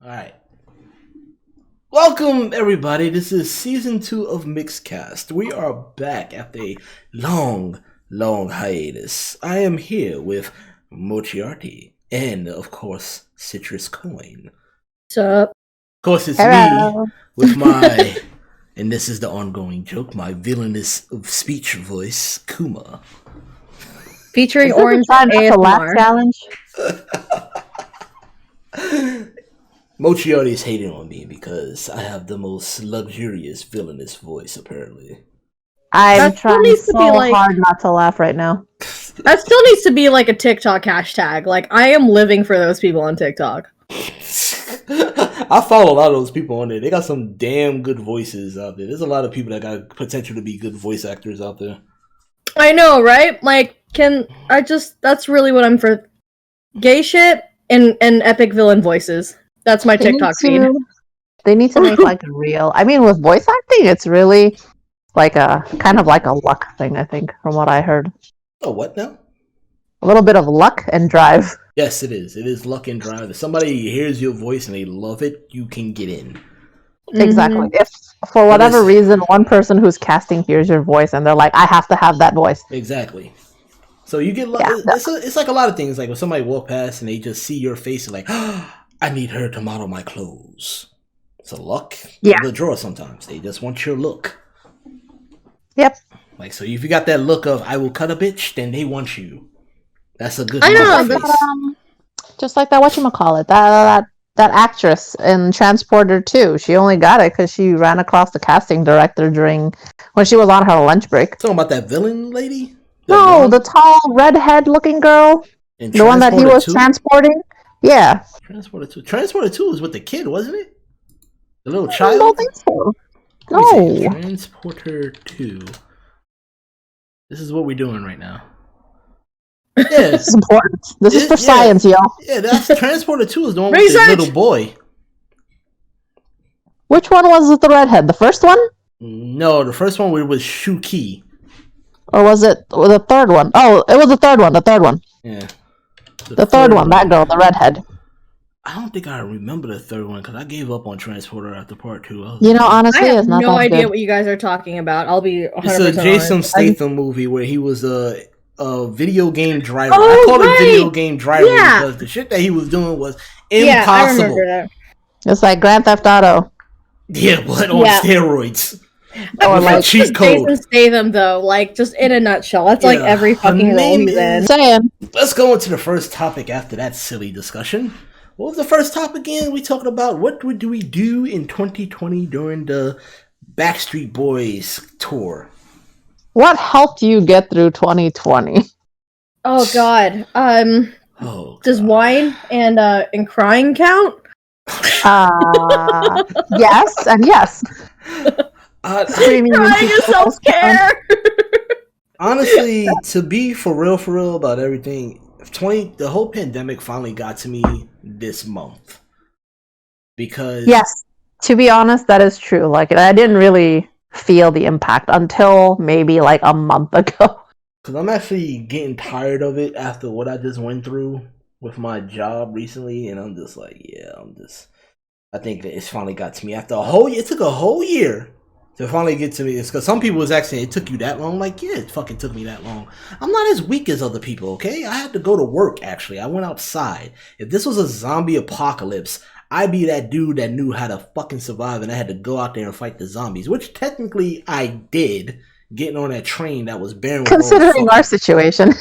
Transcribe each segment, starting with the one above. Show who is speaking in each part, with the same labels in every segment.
Speaker 1: Alright. Welcome, everybody. This is season 2 of Mixcast. We are back after a long hiatus. I am here with Mochiarty and, of course, Citruskoin.
Speaker 2: What's up?
Speaker 1: Of course, it's
Speaker 3: Hello.
Speaker 1: me with my, and this is the ongoing joke, my villainous of speech voice, Kuma.
Speaker 2: Featuring
Speaker 3: Is this
Speaker 2: Orange
Speaker 3: a try not to laugh
Speaker 2: ASMR.
Speaker 3: challenge?
Speaker 1: Mochiarty is hating on me because I have the most luxurious villainous voice, apparently.
Speaker 3: I'm
Speaker 2: That still
Speaker 3: trying
Speaker 2: needs to
Speaker 3: so
Speaker 2: be, like-
Speaker 3: hard not to laugh right now.
Speaker 2: That still needs to be like a TikTok hashtag. Like, I am living for those people on TikTok.
Speaker 1: I follow a lot of those people on there. They got some damn good voices out there. There's a lot of people that got potential to be good voice actors out there.
Speaker 2: I know, right? Like, that's really what I'm for. Gay shit and epic villain voices. That's my TikTok feed.
Speaker 3: They need to make like a real. I mean, with voice acting, it's really like a kind of like a luck thing. I think, from what I heard,
Speaker 1: Oh, what now?
Speaker 3: a little bit of luck and drive.
Speaker 1: Yes, it is. It is luck and drive. If somebody hears your voice and they love it, you can get in.
Speaker 3: Exactly. If for whatever reason one person who's casting hears your voice and they're like, "I have to have that voice."
Speaker 1: Exactly. So you get luck.
Speaker 3: Yeah.
Speaker 1: It's like a lot of things. Like when somebody walk past and they just see your face, and like, I need her to model my clothes. It's a luck.
Speaker 3: Yeah.
Speaker 1: The draw sometimes. They just want your look.
Speaker 3: Yep.
Speaker 1: Like, so if you got that look of I will cut a bitch, then they want you. That's a good
Speaker 2: I know,
Speaker 1: model
Speaker 2: but,
Speaker 1: face.
Speaker 3: Just like that. Whatchamacallit, that actress in Transporter 2. She only got it because she ran across the casting director when she was on her lunch break.
Speaker 1: Talking about that villain lady?
Speaker 3: No, the tall redhead looking girl,
Speaker 1: in
Speaker 3: the one that he was transporting. Yeah,
Speaker 1: Transporter 2. Transporter 2 was with the kid, wasn't it? The little
Speaker 3: I
Speaker 1: child?
Speaker 3: don't think so.
Speaker 1: Let me see.
Speaker 3: No,
Speaker 1: Transporter 2. This is what we're doing right now. Yeah.
Speaker 3: this is important. This is for
Speaker 1: Yeah.
Speaker 3: science, y'all.
Speaker 1: Yeah, that's Transporter 2 is the one with
Speaker 2: Research!
Speaker 1: the little boy.
Speaker 3: Which one was with the redhead? The first one,
Speaker 1: No, the first one was Shuki.
Speaker 3: or was it the third one? Oh, it was the third one. The third one.
Speaker 1: Yeah.
Speaker 3: The third one. That girl, the redhead.
Speaker 1: I don't think I remember the third one because I gave up on Transporter after part 2.
Speaker 3: You know,
Speaker 2: I
Speaker 3: honestly,
Speaker 2: have
Speaker 3: it's not
Speaker 2: no
Speaker 3: that
Speaker 2: idea
Speaker 3: good.
Speaker 2: what you guys are talking about. I'll be 100%
Speaker 1: It's a Jason
Speaker 2: honest.
Speaker 1: Statham movie where he was a video game driver.
Speaker 2: Oh,
Speaker 1: I call
Speaker 2: right.
Speaker 1: it video game driver
Speaker 2: Yeah.
Speaker 1: because the shit that he was doing was
Speaker 2: Yeah, I
Speaker 1: impossible.
Speaker 2: remember that.
Speaker 3: It's like Grand Theft Auto.
Speaker 1: Yeah, but on
Speaker 2: Yeah.
Speaker 1: steroids.
Speaker 3: Or
Speaker 1: With a
Speaker 3: like
Speaker 1: cheat
Speaker 2: Jason
Speaker 1: code.
Speaker 2: Statham, though, like, just in a nutshell. That's like
Speaker 1: Yeah.
Speaker 2: every
Speaker 1: Her
Speaker 2: fucking role
Speaker 1: name
Speaker 2: he's in.
Speaker 1: is-
Speaker 3: saying.
Speaker 1: Let's go into the first topic after that silly discussion. What was the first topic again? We talking about what do we do in 2020 during the Backstreet Boys tour?
Speaker 3: What helped you get through 2020?
Speaker 2: Oh, God.
Speaker 1: Oh,
Speaker 2: Does
Speaker 1: God.
Speaker 2: wine and crying count?
Speaker 3: Yes, and yes. Screaming
Speaker 2: Crying
Speaker 3: into
Speaker 2: is self-care!
Speaker 1: Honestly, to be for real about everything, the whole pandemic finally got to me this month. Because
Speaker 3: Yes, to be honest, that is true. Like, I didn't really feel the impact until maybe like a month ago.
Speaker 1: Because I'm actually getting tired of it after what I just went through with my job recently, and I'm just like, I think that it's finally got to me after a whole year. It took a whole year to finally get to me. It's because some people was asking, it took you that long? Like, yeah, it fucking took me that long. I'm not as weak as other people, okay? I had to go to work, actually. I went outside. If this was a zombie apocalypse, I'd be that dude that knew how to fucking survive, and I had to go out there and fight the zombies, which technically I did, getting on that train that was barren.
Speaker 3: Considering our situation.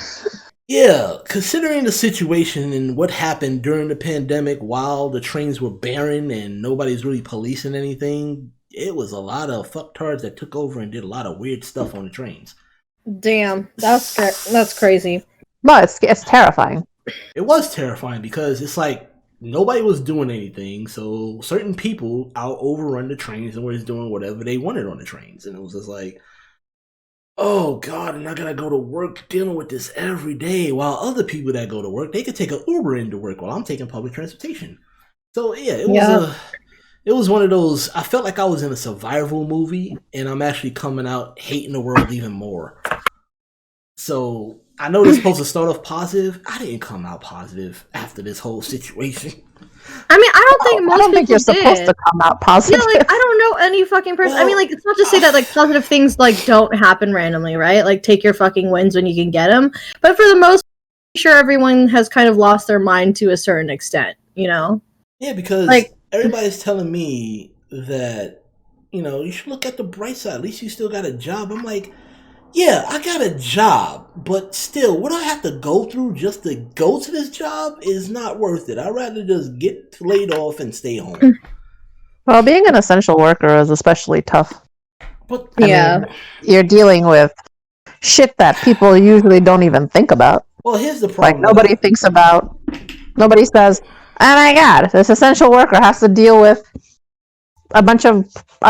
Speaker 1: Yeah, considering the situation and what happened during the pandemic while the trains were barren and nobody's really policing anything, it was a lot of fucktards that took over and did a lot of weird stuff on the trains.
Speaker 2: Damn, that's crazy.
Speaker 3: No, it's terrifying.
Speaker 1: It was terrifying because it's like nobody was doing anything, so certain people out overrun the trains and was doing whatever they wanted on the trains, and it was just like, oh God, and I gotta go to work dealing with this every day, while other people that go to work, they could take an Uber into work while I'm taking public transportation. So yeah, it was one of those, I felt like I was in a survival movie, and I'm actually coming out hating the world even more. So I know it's supposed to start off positive. I didn't come out positive after this whole situation.
Speaker 2: I mean, I don't think most
Speaker 3: I don't think
Speaker 2: people
Speaker 3: you're supposed
Speaker 2: did.
Speaker 3: to come out positive.
Speaker 2: Yeah, like I don't know any fucking person. I mean,
Speaker 1: Well,
Speaker 2: like it's not to say that like positive things like don't happen randomly, right? Like take your fucking wins when you can get them. But for the most, I'm sure everyone has kind of lost their mind to a certain extent. You know,
Speaker 1: Yeah, because
Speaker 2: like
Speaker 1: everybody's telling me that, you should look at the bright side. At least you still got a job. I'm like, yeah, I got a job, but still, what I have to go through just to go to this job is not worth it. I'd rather just get laid off and stay home.
Speaker 3: Well, being an essential worker is especially tough.
Speaker 1: But
Speaker 3: I
Speaker 2: yeah,
Speaker 3: mean, you're dealing with shit that people usually don't even think about.
Speaker 1: well, here's the
Speaker 3: Like
Speaker 1: problem.
Speaker 3: nobody thinks about. Nobody says, "Oh my God, this essential worker has to deal with a bunch of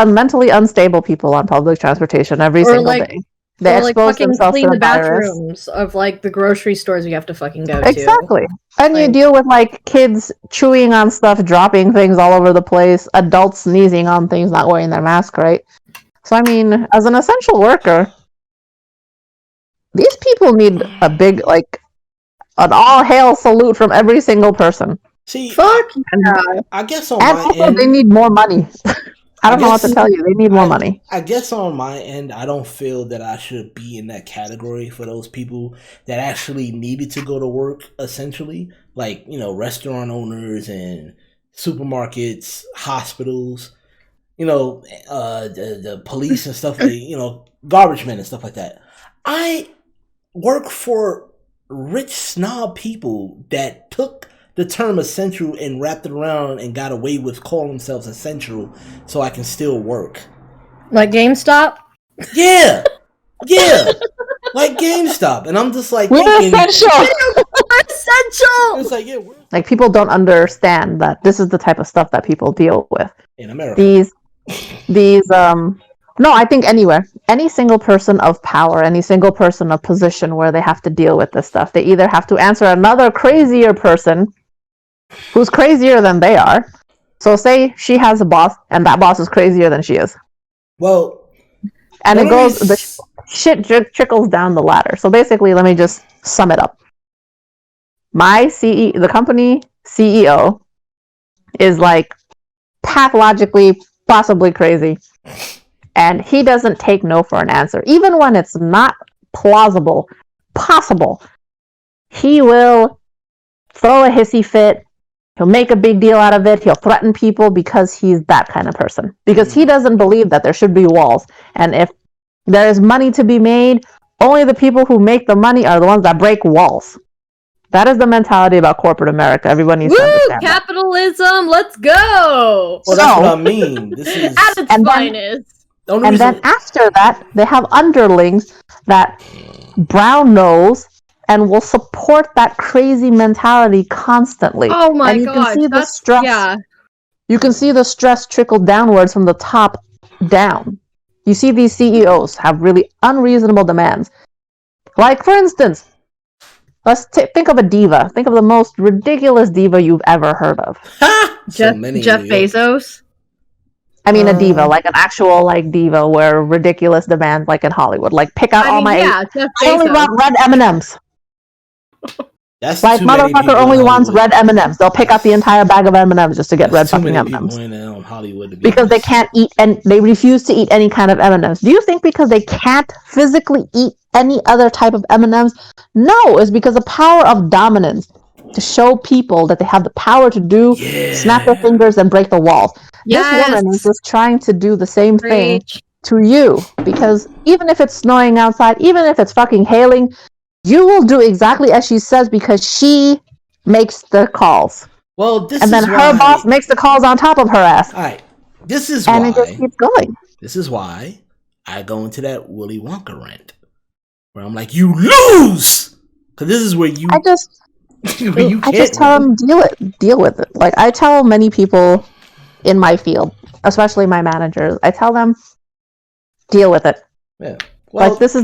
Speaker 3: mentally unstable people on public transportation every
Speaker 2: or
Speaker 3: single
Speaker 2: like
Speaker 3: day. They
Speaker 2: or like
Speaker 3: expose
Speaker 2: fucking
Speaker 3: themselves
Speaker 2: clean
Speaker 3: to
Speaker 2: the
Speaker 3: the virus."
Speaker 2: bathrooms of like the grocery stores you have to fucking go to.
Speaker 3: Exactly. And you
Speaker 2: Like-
Speaker 3: deal with like kids chewing on stuff, dropping things all over the place, adults sneezing on things, not wearing their mask, right? So I mean, as an essential worker, these people need a big like an all hail salute from every single person.
Speaker 1: see,
Speaker 2: Fuck
Speaker 3: And,
Speaker 1: I guess on
Speaker 3: and
Speaker 1: my
Speaker 3: also
Speaker 1: end,
Speaker 3: they need more money. I don't know what to
Speaker 1: guess-
Speaker 3: tell you. They need more money.
Speaker 1: I guess on my end, I don't feel that I should be in that category for those people that actually needed to go to work, essentially. Like, restaurant owners and supermarkets, hospitals, the police and stuff like, garbage men and stuff like that. I work for rich snob people that took the term essential and wrapped it around and got away with calling themselves essential so I can still work.
Speaker 2: like GameStop.
Speaker 1: Yeah, like GameStop, and I'm just like
Speaker 3: We're
Speaker 1: thinking,
Speaker 3: essential.
Speaker 2: Essential.
Speaker 1: it's like, yeah, we're
Speaker 3: Like people don't understand that this is the type of stuff that people deal with.
Speaker 1: in America.
Speaker 3: These no, I think anywhere. Any single person of power, any single person of position where they have to deal with this stuff, they either have to answer another crazier person who's crazier than they are. So say she has a boss and that boss is crazier than she is.
Speaker 1: Well,
Speaker 3: And it
Speaker 1: one of
Speaker 3: goes,
Speaker 1: these-
Speaker 3: the shit trickles down the ladder. So basically, let me just sum it up. The company CEO is like pathologically, possibly crazy. And he doesn't take no for an answer. Even when it's not plausible, possible, he will throw a hissy fit. He'll make a big deal out of it. He'll threaten people because he's that kind of person. Because he doesn't believe that there should be walls. And if there is money to be made, only the people who make the money are the ones that break walls. That is the mentality about corporate America. Everyone needs to
Speaker 2: Woo!
Speaker 3: understand that.
Speaker 2: Capitalism. Let's go.
Speaker 1: well, that's what I mean. This is
Speaker 2: At its
Speaker 3: And then-
Speaker 2: finest.
Speaker 1: the only
Speaker 3: And
Speaker 1: reason.
Speaker 3: then after that, they have underlings that brown nose and will support that crazy mentality constantly.
Speaker 2: Oh my
Speaker 3: and you
Speaker 2: god.
Speaker 3: can see the stress.
Speaker 2: Yeah.
Speaker 3: You can see the stress trickle downwards from the top down. You see these CEOs have really unreasonable demands. Like, for instance, let's think of a diva. Think of the most ridiculous diva you've ever heard of.
Speaker 1: So many
Speaker 2: Jeff
Speaker 1: in New York.
Speaker 2: Bezos.
Speaker 3: I mean, a diva, like an actual like diva, where ridiculous demands, like in Hollywood, like pick out
Speaker 2: I
Speaker 3: all
Speaker 2: mean,
Speaker 3: my.
Speaker 2: yeah, Jeff
Speaker 3: I only
Speaker 2: Bezos.
Speaker 3: want red M&Ms.
Speaker 1: That's
Speaker 3: Like
Speaker 1: too many people
Speaker 3: motherfucker
Speaker 1: in
Speaker 3: only wants
Speaker 1: Hollywood.
Speaker 3: red M&Ms. They'll pick out the entire bag of M&Ms just to get
Speaker 1: That's
Speaker 3: red
Speaker 1: too
Speaker 3: fucking
Speaker 1: many
Speaker 3: M&Ms.
Speaker 1: people in Hollywood to be
Speaker 3: Because they
Speaker 1: honest.
Speaker 3: can't eat and they refuse to eat any kind of M&Ms. Do you think because they can't physically eat any other type of M&Ms? No, it's because of power of dominance to show people that they have the power to do snap their fingers and break the walls.
Speaker 2: Yes.
Speaker 3: This woman is just trying to do the same thing
Speaker 2: Preach.
Speaker 3: to you because even if it's snowing outside, even if it's fucking hailing, you will do exactly as she says because she makes the calls.
Speaker 1: Well, this
Speaker 3: And then
Speaker 1: is
Speaker 3: her
Speaker 1: why.
Speaker 3: boss makes the calls on top of her ass.
Speaker 1: All right, this is
Speaker 3: And
Speaker 1: why.
Speaker 3: it just keeps going.
Speaker 1: This is why I go into that Willy Wonka rant, where I'm like, "You lose," because this is where you.
Speaker 3: I just
Speaker 1: where you
Speaker 3: I
Speaker 1: can't
Speaker 3: just tell
Speaker 1: win.
Speaker 3: them deal with it. Like I tell many people in my field, especially my managers, I tell them deal with it.
Speaker 1: Yeah. Well,
Speaker 3: Like this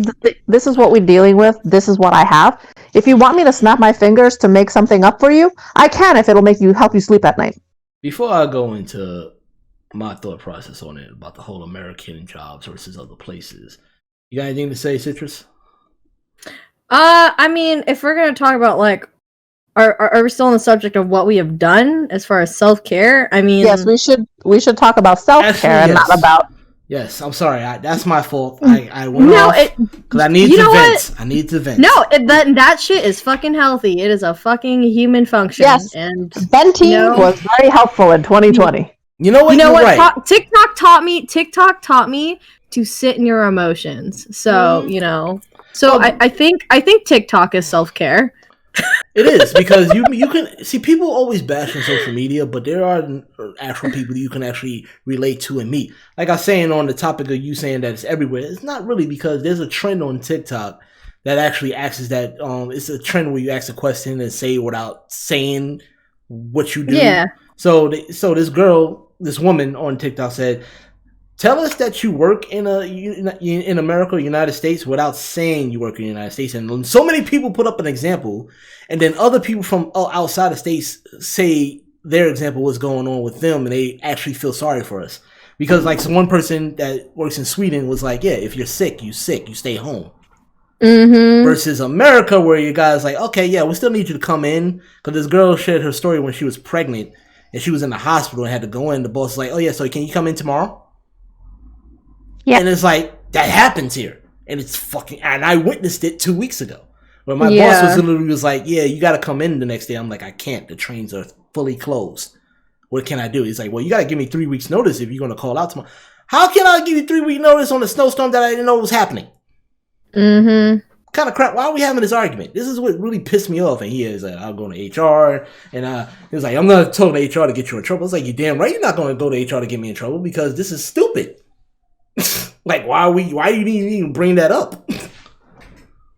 Speaker 3: is what we're dealing with. This is what I have. If you want me to snap my fingers to make something up for you, I can if it'll help you sleep at night.
Speaker 1: before I go into my thought process on it about the whole American jobs versus other places, you got anything to say, Citrus?
Speaker 2: I mean, if we're gonna talk about like, are we still on the subject of what we have done as far as self-care? I mean,
Speaker 3: Yes, we should talk about self-care and
Speaker 1: yes.
Speaker 3: not about.
Speaker 1: Yes, I'm sorry. that's my fault. I went off because I need
Speaker 2: you
Speaker 1: to
Speaker 2: know
Speaker 1: vent.
Speaker 2: what?
Speaker 1: I need to vent.
Speaker 2: No, that shit is fucking healthy. It is a fucking human function.
Speaker 3: Yes,
Speaker 2: and
Speaker 3: venting was very helpful in 2020.
Speaker 1: You know what?
Speaker 2: You know
Speaker 1: You're
Speaker 2: what?
Speaker 1: right.
Speaker 2: TikTok taught me to sit in your emotions. So you know. So I think TikTok is self-care.
Speaker 1: It is because you can see people always bash on social media, but there are actual people you can actually relate to and meet. Like I was saying on the topic of you saying that it's everywhere, it's not really, because there's a trend on TikTok that actually asks that. It's a trend where you ask a question and say without saying what you do.
Speaker 2: Yeah.
Speaker 1: So this woman on TikTok said, "Tell us that you work in America or United States without saying you work in the United States." And so many people put up an example, and then other people from outside the states say their example, what's going on with them, and they actually feel sorry for us. Because like one person that works in Sweden was like, yeah, if you're sick, you stay home.
Speaker 2: Mm-hmm.
Speaker 1: Versus America, where you guys like, okay, yeah, we still need you to come in. Because this girl shared her story when she was pregnant, and she was in the hospital and had to go in. The boss was like, oh yeah, so can you come in tomorrow? Yeah. And it's like, that happens here. And it's fucking, and I witnessed it 2 weeks ago. Where my boss was like, yeah, you gotta come in the next day. I'm like, I can't. The trains are fully closed. What can I do? He's like, well, you gotta give me 3 weeks notice if you're gonna call out tomorrow. How can I give you 3 week notice on a snowstorm that I didn't know was happening?
Speaker 2: Mm-hmm.
Speaker 1: Kind of crap. Why are we having this argument? This is what really pissed me off. And he is like, I'll go to HR. And he was like, I'm gonna tell the HR to get you in trouble. I was like, you damn right you're not gonna go to HR to get me in trouble, because this is stupid. Like, why you even bring that up?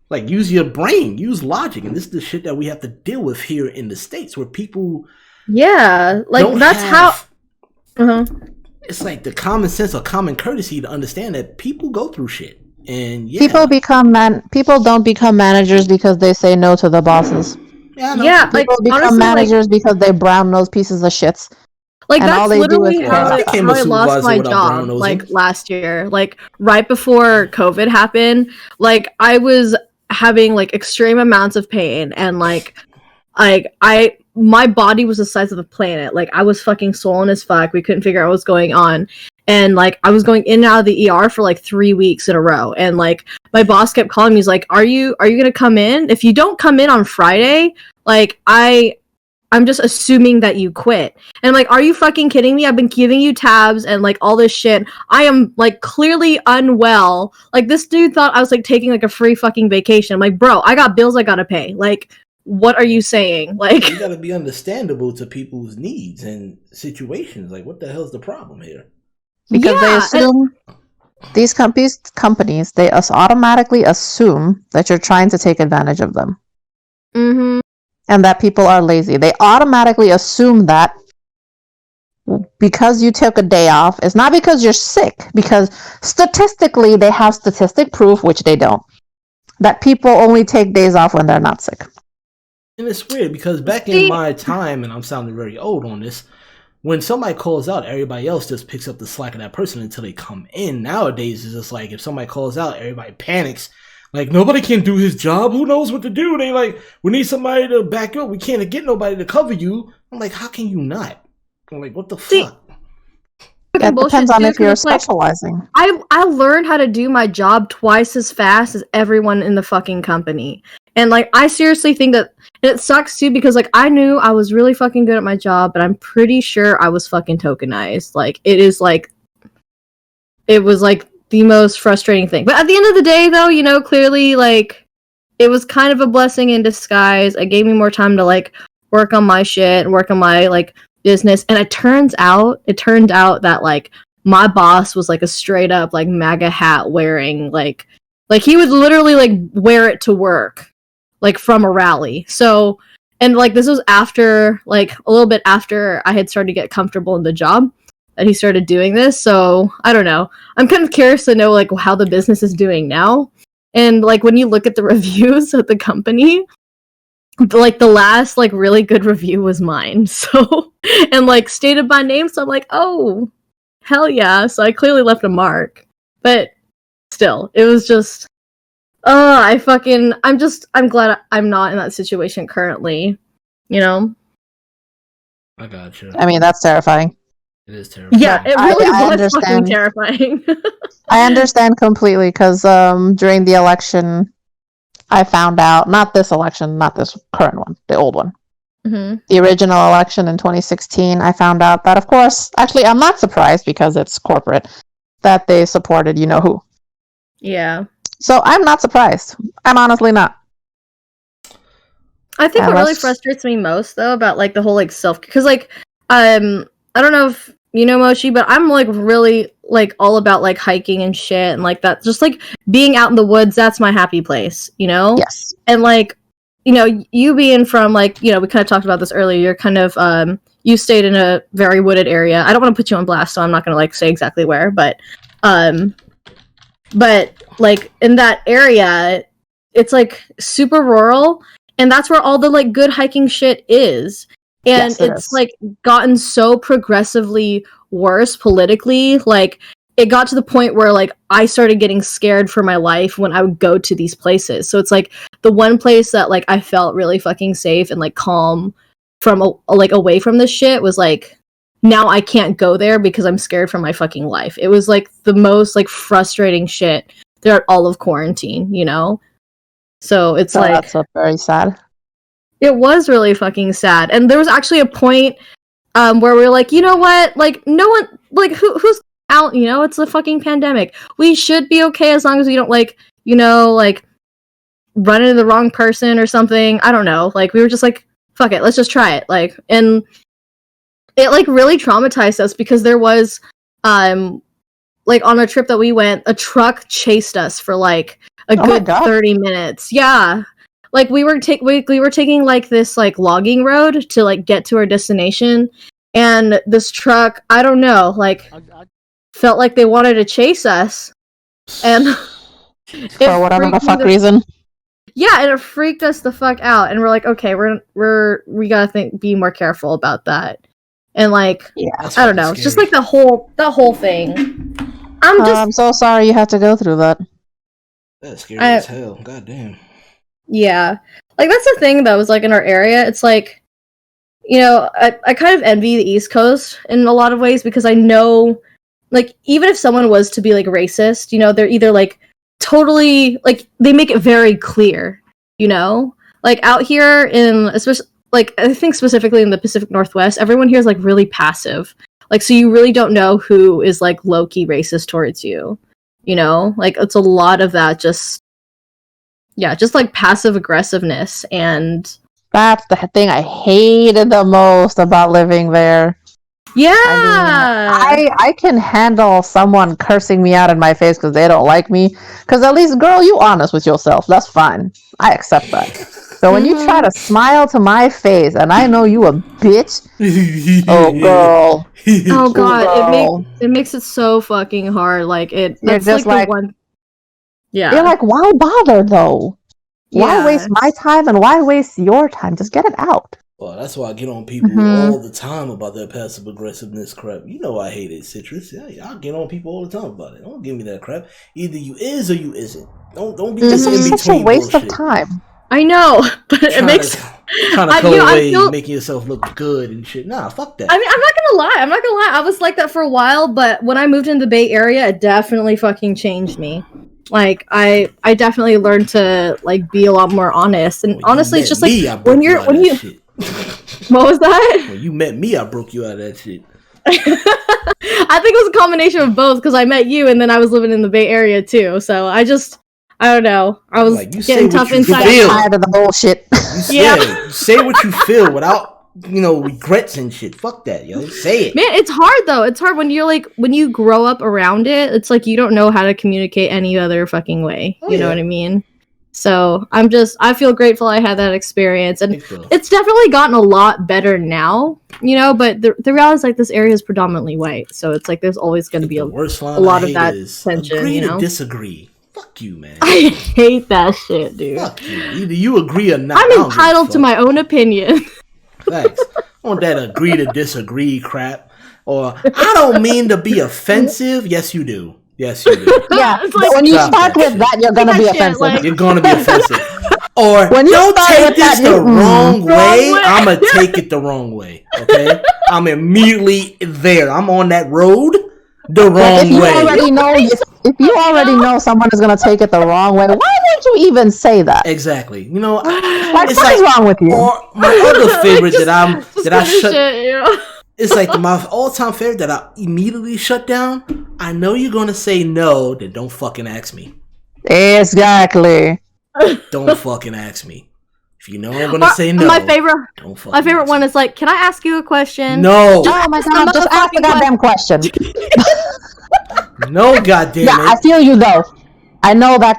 Speaker 1: Like, use your brain, use logic. And this is the shit that we have to deal with here in the States, where people
Speaker 2: like that's how
Speaker 1: it's like the common sense or common courtesy to understand that people go through shit. And
Speaker 3: people don't become managers because they say no to the bosses. People become honestly, managers because they brown nose pieces of shits.
Speaker 2: Like, and that's literally how I lost my job, like, last year. Like, right before COVID happened, like, I was having, like, extreme amounts of pain, and, like, my body was the size of the planet. Like, I was fucking swollen as fuck. We couldn't figure out what was going on. And, like, I was going in and out of the ER for, like, 3 weeks in a row. And, like, my boss kept calling me. He's like, are you gonna come in? If you don't come in on Friday, like, I'm just assuming that you quit. And I'm like, are you fucking kidding me? I've been giving you tabs and, like, all this shit. I am, like, clearly unwell. Like, this dude thought I was, like, taking, like, a free fucking vacation. I'm like, bro, I got bills I gotta pay. Like, what are you saying? Like,
Speaker 1: you gotta be understandable to people's needs and situations. Like, what the hell's the problem here?
Speaker 3: Because they assume these companies, they automatically assume that you're trying to take advantage of them.
Speaker 2: Mm-hmm.
Speaker 3: And that people are lazy. They automatically assume that because you took a day off, it's not because you're sick, because statistically they have statistic proof, which they don't, that people only take days off when they're not sick.
Speaker 1: And it's weird because back in my time, and I'm sounding very old on this, when somebody calls out, everybody else just picks up the slack of that person until they come in. Nowadays, it's just like, if somebody calls out, everybody panics. Like, nobody can do his job. Who knows what to do? They like, we need somebody to back you up. We can't get nobody to cover you. I'm like, how can you not? I'm like, what the fuck?
Speaker 3: That depends on if you're specializing.
Speaker 2: Like, I learned how to do my job twice as fast as everyone in the fucking company. And, like, I seriously think that it sucks, too, because, like, I knew I was really fucking good at my job, but I'm pretty sure I was fucking tokenized. Like, it was, like, the most frustrating thing. But at the end of the day, though, you know, clearly, like, it was kind of a blessing in disguise. It gave me more time to, like, work on my shit and work on my, like, business. And it turned out that, like, my boss was, like, a straight up, like, MAGA hat wearing, like he would literally, like, wear it to work, like, from a rally. So, and, like, this was after, like, a little bit after I had started to get comfortable in the job that he started doing this. So, I don't know. I'm kind of curious to know, like, how the business is doing now. And, like, when you look at the reviews of the company, like, the last, like, really good review was mine. So, and, like, stated by name. So I'm like, oh, hell yeah. So I clearly left a mark. But still, it was just I'm glad I'm not in that situation currently. You know?
Speaker 1: I gotcha.
Speaker 3: I mean, that's terrifying.
Speaker 1: It is terrifying.
Speaker 2: Yeah, it really was fucking terrifying.
Speaker 3: I understand completely, because during the election, I found out, not this election, not this current one, the old one. Mm-hmm. The original election in 2016, I found out that, of course, actually, I'm not surprised because it's corporate, that they supported you-know-who.
Speaker 2: Yeah.
Speaker 3: So I'm not surprised. I'm honestly not.
Speaker 2: I think what really frustrates me most, though, about, like, the whole, like, because, like, I don't know if you know Mochi, but I'm, like, really, like, all about, like, hiking and shit, and, like, that, just, like, being out in the woods, that's my happy place, you know?
Speaker 3: Yes.
Speaker 2: And, like, you know, you being from, like, you know, we kind of talked about this earlier, you're kind of, you stayed in a very wooded area. I don't want to put you on blast, so I'm not going to, like, say exactly where, but, like, in that area, it's, like, super rural, and that's where all the, like, good hiking shit is. And
Speaker 3: yes,
Speaker 2: it's, like, gotten so progressively worse politically, like, it got to the point where, like, I started getting scared for my life when I would go to these places. So it's, like, the one place that, like, I felt really fucking safe and, like, calm from, like, away from this shit was, like, now I can't go there because I'm scared for my fucking life. It was, like, the most, like, frustrating shit throughout all of quarantine, you know? So it's, like...
Speaker 3: That's so very sad.
Speaker 2: It was really fucking sad. And there was actually a point where we were like, you know what? Like, no one... Like, who's out, you know? It's a fucking pandemic. We should be okay as long as we don't, like, you know, like, run into the wrong person or something. I don't know. Like, we were just like, fuck it, let's just try it. Like, and it, like, really traumatized us because there was, like, on a trip that we went, a truck chased us for, like, a good 30 minutes. Yeah. Like, we were taking, like, this, like, logging road to, like, get to our destination, and this truck, I don't know, like, felt like they wanted to chase us, and
Speaker 3: for whatever the fuck reason.
Speaker 2: Yeah, and it freaked us the fuck out, and we're like, okay, we gotta be more careful about that, and, like, yeah, I don't know, it's just, like, the whole thing.
Speaker 3: I'm so sorry you had to go through that.
Speaker 1: That's scary as hell. God damn.
Speaker 2: Yeah. Like, that's the thing, though, is, like, in our area, it's, like, you know, I kind of envy the East Coast in a lot of ways, because I know, like, even if someone was to be, like, racist, you know, they're either, like, totally, like, they make it very clear, you know? Like, out here in, especially, like, I think specifically in the Pacific Northwest, everyone here is, like, really passive. Like, so you really don't know who is, like, low-key racist towards you, you know? Like, it's a lot of that just like passive aggressiveness, and
Speaker 3: that's the thing I hated the most about living there.
Speaker 2: Yeah,
Speaker 3: I can handle someone cursing me out in my face because they don't like me. Because at least, girl, you honest with yourself. That's fine. I accept that. So when you try to smile to my face and I know you a bitch, oh girl,
Speaker 2: oh god, it makes it so fucking hard. Like that's just like the one. Yeah,
Speaker 3: you're like, why bother though? Why waste my time and why waste your time? Just get it out.
Speaker 1: Well, that's why I get on people all the time about that passive aggressiveness crap. You know I hate it, Citrus. Yeah, I get on people all the time about it. Don't give me that crap. Either you is or you isn't. Don't be just in between.
Speaker 3: Such a waste of time.
Speaker 2: I know, but it makes
Speaker 1: trying to go away, making yourself look good and shit. Nah, fuck that.
Speaker 2: I mean, I'm not gonna lie. I was like that for a while, but when I moved into the Bay Area, it definitely fucking changed me. Like, I definitely learned to, like, be a lot more honest. And honestly, it's just like when you what was that?
Speaker 1: When you met me, I broke you out of that shit.
Speaker 2: I think it was a combination of both, because I met you and then I was living in the Bay Area too. So I don't know. I was like, getting tough inside.
Speaker 3: I'm tired of the bullshit.
Speaker 1: You say what you feel without, regrets and shit. Fuck that, yo. Say it.
Speaker 2: Man, it's hard though. It's hard when you're like, when you grow up around it, it's like you don't know how to communicate any other fucking way. You know what I mean? So I feel grateful I had that experience, and it's definitely gotten a lot better now, but the reality is, like, this area is predominantly white, so it's like there's always going to be a lot of that tension.
Speaker 1: Agree to disagree. Fuck you, man.
Speaker 2: I hate that shit, dude.
Speaker 1: Fuck you. Either you agree or not.
Speaker 2: I'm entitled to my own opinion.
Speaker 1: Thanks. On that agree to disagree crap. Or, I don't mean to be offensive. Yes, you do. Yes, you do.
Speaker 3: Yeah, like, when you start with that, you're gonna be offensive.
Speaker 1: Like, you're gonna be offensive. Or when you don't take this the wrong way, I'm gonna take it the wrong way. Okay, I'm immediately there. I'm on that road the wrong way.
Speaker 3: If you already know someone is gonna take it the wrong way, why would you even say that?
Speaker 1: Exactly. You know,
Speaker 3: what is wrong with you?
Speaker 1: Or my other favorite that I shut. It's like my all-time favorite that I immediately shut down. I know you're gonna say no, then don't fucking ask me.
Speaker 3: Exactly.
Speaker 1: Don't fucking ask me. If you know I'm gonna say no,
Speaker 2: my favorite one is like, can I ask you a question?
Speaker 1: No.
Speaker 3: Oh my god, just ask the goddamn question.
Speaker 1: No, goddamn it.
Speaker 3: Yeah, I feel you though. I know that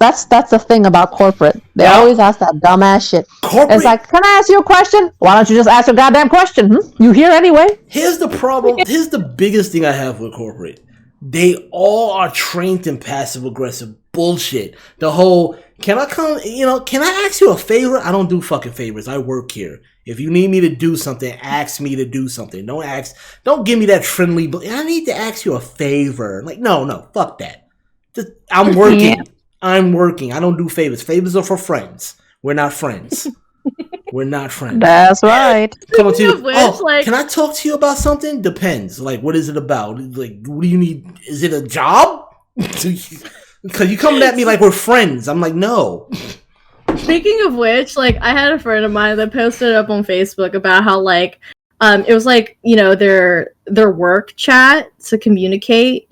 Speaker 3: that's the thing about corporate. They always ask that dumbass shit. It's like, can I ask you a question? Why don't you just ask a goddamn question? You here anyway?
Speaker 1: Here's the problem. Here's the biggest thing I have with corporate. They all are trained in passive aggressive bullshit. The whole, can I come, can I ask you a favor? I don't do fucking favors. I work here. If you need me to do something, ask me to do something. Don't give me that friendly, I need to ask you a favor. Like, no, fuck that. I'm working. Yeah. I'm working. I don't do favors. Favors are for friends. We're not friends. We're not friends.
Speaker 3: That's right.
Speaker 1: Come to you. Can I talk to you about something? Depends. Like, what is it about? Like, what do you need? Is it a job? Because you coming at me like we're friends. I'm like, no.
Speaker 2: Speaking of which, like, I had a friend of mine that posted up on Facebook about how, like, it was like, their work chat to communicate,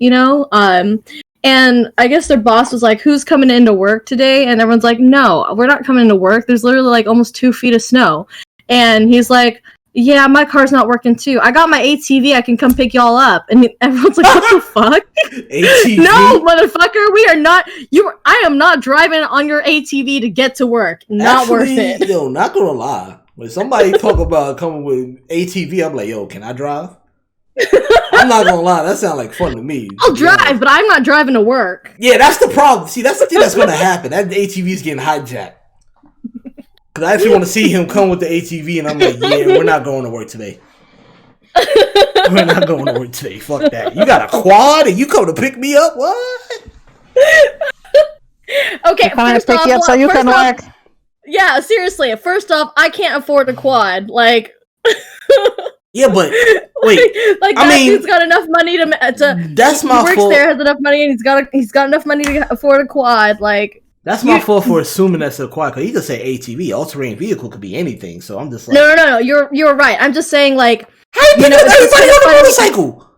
Speaker 2: and I guess their boss was like, who's coming into work today? And everyone's like, no, we're not coming into work. There's literally like almost 2 feet of snow. And he's like, yeah, my car's not working too. I got my ATV. I can come pick y'all up. And everyone's like, what the fuck?
Speaker 1: ATV?
Speaker 2: No, motherfucker. We are not. I am not driving on your ATV to get to work. Not worth it.
Speaker 1: Yo, not gonna lie. When somebody talk about coming with ATV, I'm like, yo, can I drive? I'm not gonna lie, that sounds like fun to me.
Speaker 2: I'll drive, but I'm not driving to work.
Speaker 1: Yeah, that's the problem. See, that's the thing that's gonna happen. That ATV's getting hijacked. Because I actually want to see him come with the ATV, and I'm like, yeah, we're not going to work today. We're not going to work today. Fuck that. You got a quad, and you come to pick me up? What?
Speaker 2: Okay,
Speaker 3: first pick you up so you can work.
Speaker 2: Yeah, seriously. First off, I can't afford a quad. Like.
Speaker 1: Yeah, but wait.
Speaker 2: Like that dude's got enough money to.
Speaker 1: That's my fault.
Speaker 2: He works there, has enough money, and he's got enough money to afford a quad. Like
Speaker 1: that's my fault for assuming that's a quad. Because he could say ATV, all-terrain vehicle could be anything. So I'm just like,
Speaker 2: no. You're right. I'm just saying, like,
Speaker 1: how you pick up everybody on a motorcycle?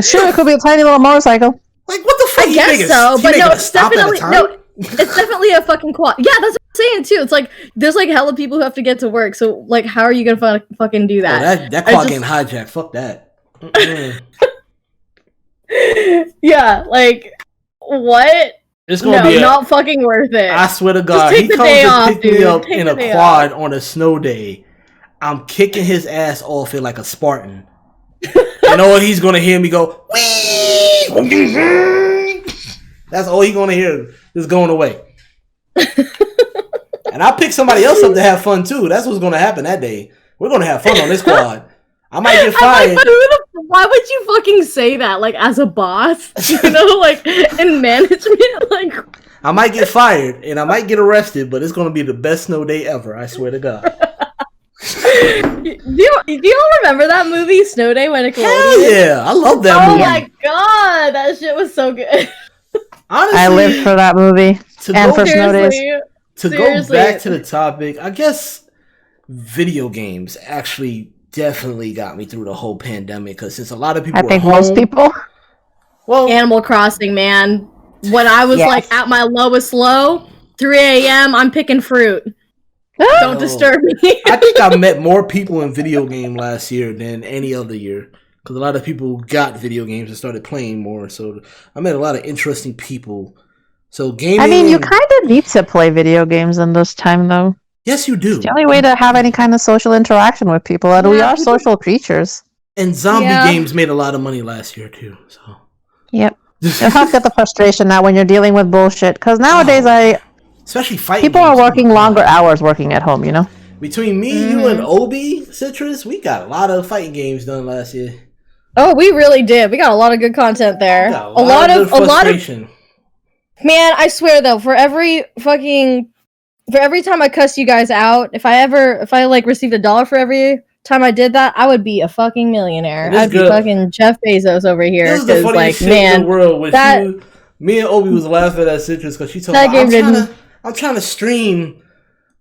Speaker 3: Sure, it could be a tiny little motorcycle.
Speaker 1: Like, what the fuck?
Speaker 2: I guess so, but no, it's definitely no. It's definitely a fucking quad. Yeah, that's what I'm saying too. It's like there's like hella people who have to get to work. So like, how are you gonna fucking do that?
Speaker 1: Oh, that quad getting hijacked. Fuck that.
Speaker 2: Yeah, like what?
Speaker 1: It's gonna be
Speaker 2: not fucking worth it.
Speaker 1: I swear to God, he comes to pick me up in a quad on a snow day. I'm kicking his ass off it like a Spartan. You know what? He's gonna hear me go. Wee! That's all he's gonna hear. Is going away. And I'll pick somebody else up to have fun too. That's what's gonna happen that day. We're gonna have fun on this quad. I might get fired.
Speaker 2: Like, why would you fucking say that? Like as a boss, like in management, like
Speaker 1: I might get fired and I might get arrested, but it's gonna be the best snow day ever. I swear to God.
Speaker 2: Do you remember that movie Snow Day when it came out?
Speaker 1: Hell yeah, I love that movie.
Speaker 2: Oh my god, that shit was so good.
Speaker 1: Honestly,
Speaker 3: I lived for that movie and for Snow Days.
Speaker 1: To go back to the topic, I guess video games actually definitely got me through the whole pandemic because since a lot of people,
Speaker 3: most people.
Speaker 2: Well, Animal Crossing, man. When I was like at my lowest low, 3 a.m., I'm picking fruit. Don't disturb me.
Speaker 1: I think I met more people in video game last year than any other year. Because a lot of people got video games and started playing more. So I met a lot of interesting people. So gaming...
Speaker 3: I mean, you kind of need to play video games in this time, though.
Speaker 1: Yes, you do.
Speaker 3: It's the only way to have any kind of social interaction with people. And we are social creatures.
Speaker 1: And zombie games made a lot of money last year, too. So.
Speaker 3: Yep. You'll have to get the frustration now when you're dealing with bullshit. Because nowadays,
Speaker 1: especially fighting
Speaker 3: people are working longer hours working at home, you know?
Speaker 1: Between me, you, and Obi, Citrus, we got a lot of fighting games done last year.
Speaker 2: Oh, we really did. We got a lot of good content there. A lot of Man, I swear though, for every time I cussed you guys out, if I like received $1 for every time I did that, I would be a fucking millionaire. I'd be fucking Jeff Bezos over here.
Speaker 1: This is the funniest shit in the world. Me and Obi was laughing at Citrus because she told me, I'm trying to stream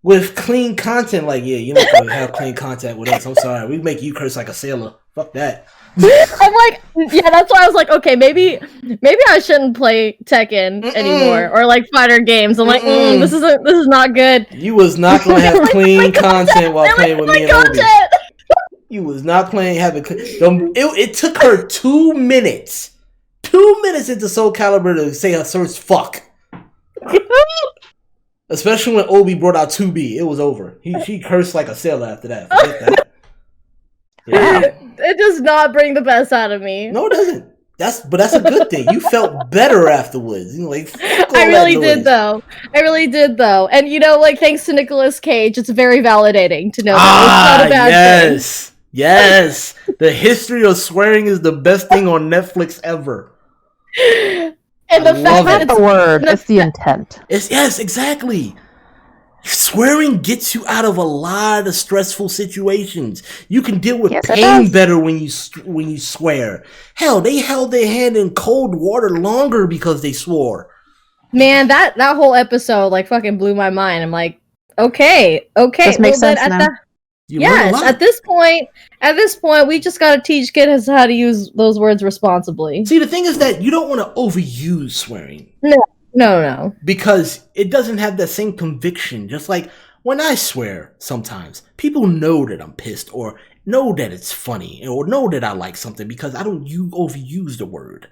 Speaker 1: with clean content. Like, yeah, you're not gonna have clean content with us. I'm sorry. We make you curse like a sailor. Fuck that.
Speaker 2: I'm like, yeah, that's why I was like, okay, maybe I shouldn't play Tekken anymore or like fighter games. I'm like, this is not good.
Speaker 1: You was not gonna have clean content while playing with me and Obi. You was not having clean. It took her 2 minutes. 2 minutes into Soul Calibur to say her first fuck. Especially when Obi brought out 2B. It was over. She cursed like a sailor after that. Forget that. Yeah.
Speaker 2: It does not bring the best out of me.
Speaker 1: No, it doesn't. But that's a good thing. You felt better afterwards. You know, like,
Speaker 2: I really did though. And you know, like, thanks to Nicolas Cage, it's very validating to know that it's not a bad thing.
Speaker 1: Yes. The history of swearing is the best thing on Netflix ever.
Speaker 3: And the fact that it's the word, it's the intent.
Speaker 1: Yes, exactly. Swearing gets you out of a lot of stressful situations. You can deal with pain better when you swear. Hell, they held their hand in cold water longer because they swore.
Speaker 2: Man, that whole episode like fucking blew my mind. I'm like, okay.
Speaker 3: This makes sense now.
Speaker 2: At this point, we just gotta teach kids how to use those words responsibly.
Speaker 1: See, the thing is that you don't want to overuse swearing.
Speaker 2: No.
Speaker 1: Because it doesn't have that same conviction. Just like when I swear sometimes, people know that I'm pissed or know that it's funny or know that I like something because I don't overuse the word.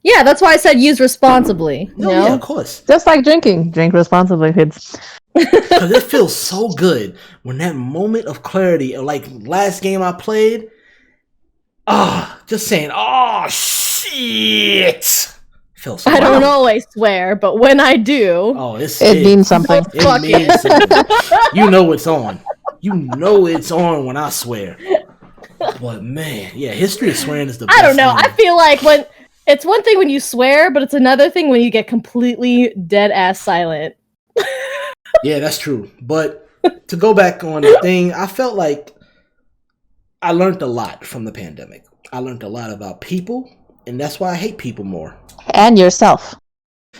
Speaker 2: Yeah, that's why I said use responsibly.
Speaker 1: Yeah, of course.
Speaker 3: Just like drinking. Drink responsibly, kids.
Speaker 1: Because it feels so good when that moment of clarity, like last game I played, just saying, shit. So
Speaker 2: I don't always swear, but when I do,
Speaker 3: it means something.
Speaker 1: It means something. You know it's on. You know it's on when I swear. But man, yeah, history of swearing is the best.
Speaker 2: I don't know.
Speaker 1: Thing.
Speaker 2: I feel like when it's one thing when you swear, but it's another thing when you get completely dead ass silent.
Speaker 1: Yeah, that's true. But to go back on the thing, I felt like I learned a lot from the pandemic. I learned a lot about people, and that's why I hate people more.
Speaker 3: And yourself.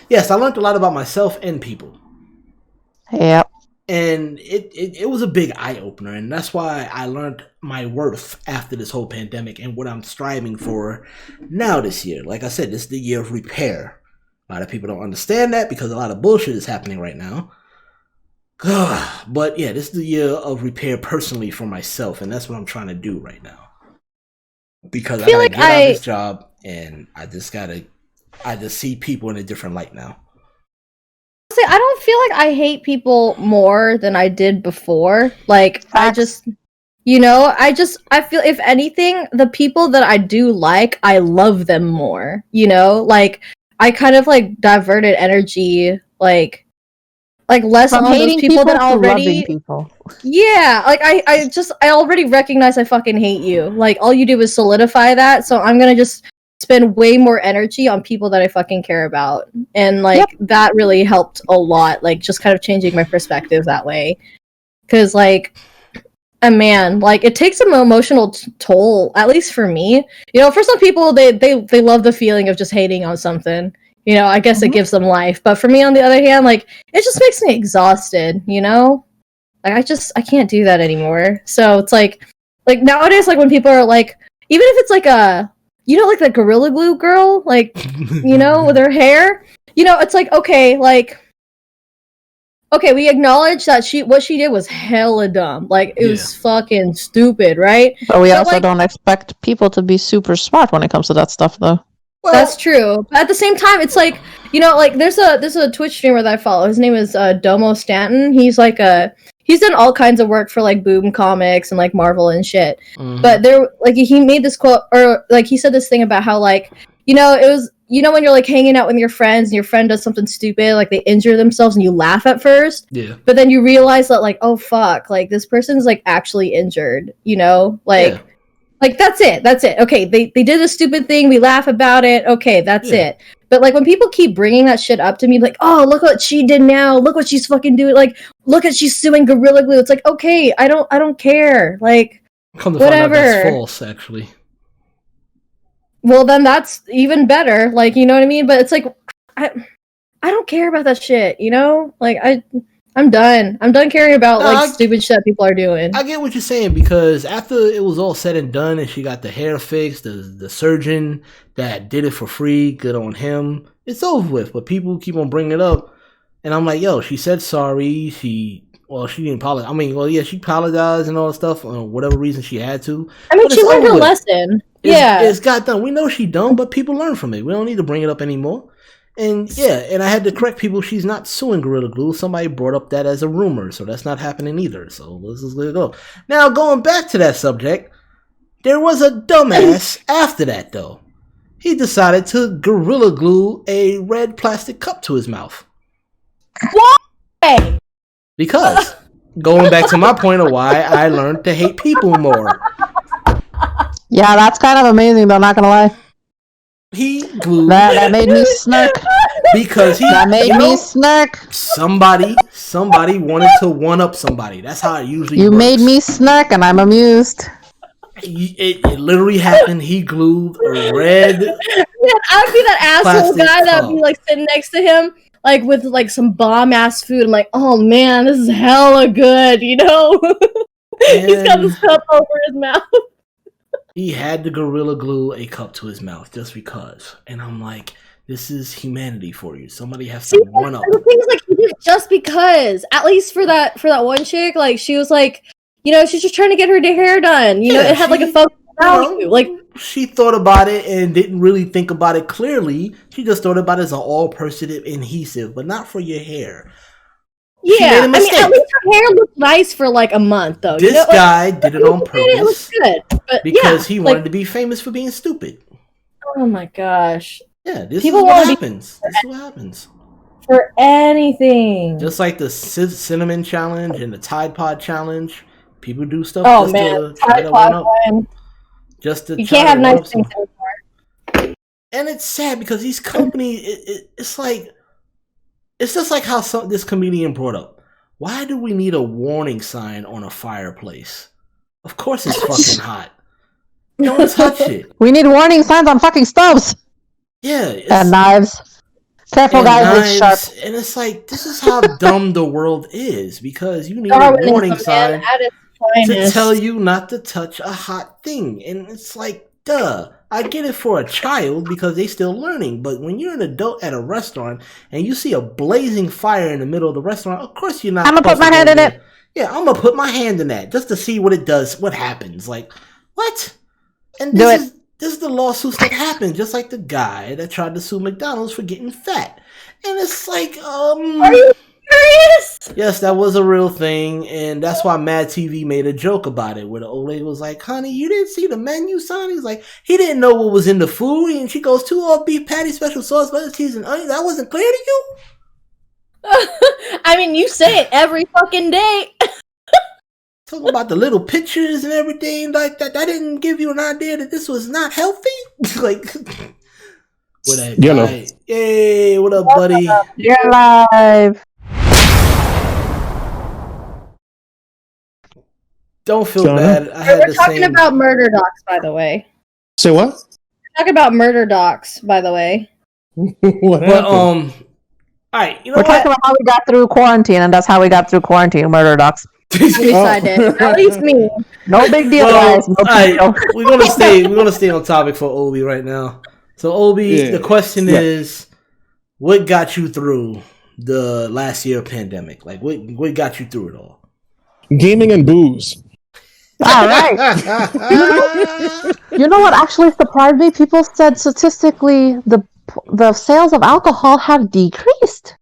Speaker 1: Yes, I learned a lot about myself and people.
Speaker 3: Yep.
Speaker 1: And it was a big eye-opener, and that's why I learned my worth after this whole pandemic and what I'm striving for now this year. Like I said, this is the year of repair. A lot of people don't understand that because a lot of bullshit is happening right now. But yeah, this is the year of repair personally for myself, and that's what I'm trying to do right now. Because I gotta get out of this job, and I just see people in a different light now.
Speaker 2: I don't feel like I hate people more than I did before. Like, I feel if anything, the people that I do like, I love them more, like, I kind of like diverted energy, like less
Speaker 3: from
Speaker 2: on those people that already
Speaker 3: people.
Speaker 2: Yeah, like I already recognize I fucking hate you. Like, all you do is solidify that, so I'm gonna just spend way more energy on people that I fucking care about. And like that really helped a lot, like just kind of changing my perspective that way. Cause like man, like it takes an emotional toll, at least for me. For some people they love the feeling of just hating on something. I guess it gives them life. But for me, on the other hand, like it just makes me exhausted, Like I can't do that anymore. So it's like nowadays, like when people are like, even if it's like like the Gorilla Glue girl, like, with her hair, it's like, okay, we acknowledge that what she did was hella dumb. Like, it was fucking stupid, right?
Speaker 3: But we also don't expect people to be super smart when it comes to that stuff, though.
Speaker 2: Well, that's true. But at the same time, it's like, like there's a Twitch streamer that I follow. His name is Domo Stanton. He's like he's done all kinds of work for like Boom Comics and like Marvel and shit. Mm-hmm. But he made this quote, or like he said this thing about how like, it was, when you're like hanging out with your friends and your friend does something stupid, like they injure themselves and you laugh at first. Yeah. But then you realize that like, oh fuck, like this person's like actually injured, Like, that's it. Okay, they did a stupid thing. We laugh about it. Okay, that's it. But, like, when people keep bringing that shit up to me, like, oh, look what she did now. Look what she's fucking doing. Like, look at she's suing Gorilla Glue. It's like, okay, I don't care. Like,
Speaker 1: come to
Speaker 2: whatever.
Speaker 1: Find out that's false, actually.
Speaker 2: Well, then that's even better. Like, you know what I mean? But it's like, I don't care about that shit, you know? Like, I'm done. I'm done caring about stupid shit that people are doing.
Speaker 1: I get what you're saying, because after it was all said and done and she got the hair fixed, the surgeon that did it for free, good on him, it's over with. But people keep on bringing it up. And I'm like, yo, she said sorry. She didn't apologize. I mean, she apologized and all that stuff for whatever reason she had to.
Speaker 2: I mean, she learned her lesson.
Speaker 1: It's got done. We know she dumb, but people learn from it. We don't need to bring it up anymore. And I had to correct people. She's not suing Gorilla Glue. Somebody brought up that as a rumor, so that's not happening either. So let's just let it go. Now, going back to that subject, there was a dumbass after that, though. He decided to Gorilla Glue a red plastic cup to his mouth.
Speaker 2: Why?
Speaker 1: Because, going back to my point of why I learned to hate people more.
Speaker 3: Yeah, that's kind of amazing, though, not gonna lie.
Speaker 1: He glued
Speaker 3: that made me smirk.
Speaker 1: Because
Speaker 3: that made me smirk.
Speaker 1: Somebody wanted to one up somebody. That's how it usually
Speaker 3: works. You made me smirk, and I'm amused.
Speaker 1: It literally happened. He glued a red.
Speaker 2: Yeah, I'd be that asshole guy that would be like sitting next to him, like with like some bomb ass food. I'm like, oh man, this is hella good, you know. He's got this cup over his mouth.
Speaker 1: He had to Gorilla Glue a cup to his mouth just because. And I'm like, this is humanity for you. Somebody has to one up.
Speaker 2: The thing is, like, he did it just because. At least for that one chick, like, she was like, you know, she's just trying to get her hair done. You know, it had like a focus value. Like,
Speaker 1: she thought about it and didn't really think about it clearly. She just thought about it as an all-purposive adhesive, but not for your hair.
Speaker 2: Yeah, I mean, at least her hair looked nice for like a month, though.
Speaker 1: This guy did it on purpose.
Speaker 2: It looks good, but
Speaker 1: because he wanted to be famous for being stupid.
Speaker 2: Oh my gosh!
Speaker 1: Yeah, this is what happens. This is what happens.
Speaker 2: For anything,
Speaker 1: just like the cinnamon challenge and the Tide Pod challenge, people do stuff.
Speaker 2: Oh man, Tide Pod one.
Speaker 1: Just to
Speaker 2: you can't have nice things anymore.
Speaker 1: And it's sad because these companies, it's like. It's just like how this comedian brought up. Why do we need a warning sign on a fireplace? Of course it's fucking hot. Don't touch it.
Speaker 3: We need warning signs on fucking stoves.
Speaker 1: Yeah.
Speaker 3: And knives. Careful, guys, it's sharp.
Speaker 1: And it's like, this is how dumb the world is. Because you need a warning sign to tell you not to touch a hot thing. And it's like, duh. I get it for a child because they still learning, but when you're an adult at a restaurant and you see a blazing fire in the middle of the restaurant, of course you're not.
Speaker 3: I'm gonna put my hand in it.
Speaker 1: Yeah, I'm gonna put my hand in that just to see what it does, what happens. Like, what? And this is the lawsuits that happen, just like the guy that tried to sue McDonald's for getting fat. And it's like,
Speaker 2: Are you serious?
Speaker 1: Yes, that was a real thing, and that's why Mad TV made a joke about it, where the old lady was like, honey, you didn't see the menu sign? He's like, he didn't know what was in the food, and she goes, 2 all beef patty, special sauce, lettuce, cheese, and onions. That wasn't clear to you?
Speaker 2: I mean, you say it every fucking day.
Speaker 1: Talking about the little pictures and everything like that. That didn't give you an idea that this was not healthy? Like, what up, guy? Hey, what up, buddy?
Speaker 3: You're live.
Speaker 1: Don't feel bad.
Speaker 2: We're talking about murder docs, by the way.
Speaker 4: Say what?
Speaker 2: We're talking about murder docs, by the way.
Speaker 4: What happened?
Speaker 1: All right,
Speaker 3: we're talking about how we got through quarantine, and that's how we got through quarantine. Murder docs.
Speaker 2: At least I did. At least me.
Speaker 3: No big deal, guys. No big deal.
Speaker 1: We're gonna stay on topic for Obi right now. So Obi, the question is, what got you through the last year pandemic? Like, what got you through it all?
Speaker 4: Gaming and booze.
Speaker 3: All right. You know what actually surprised me? People said statistically the sales of alcohol have decreased.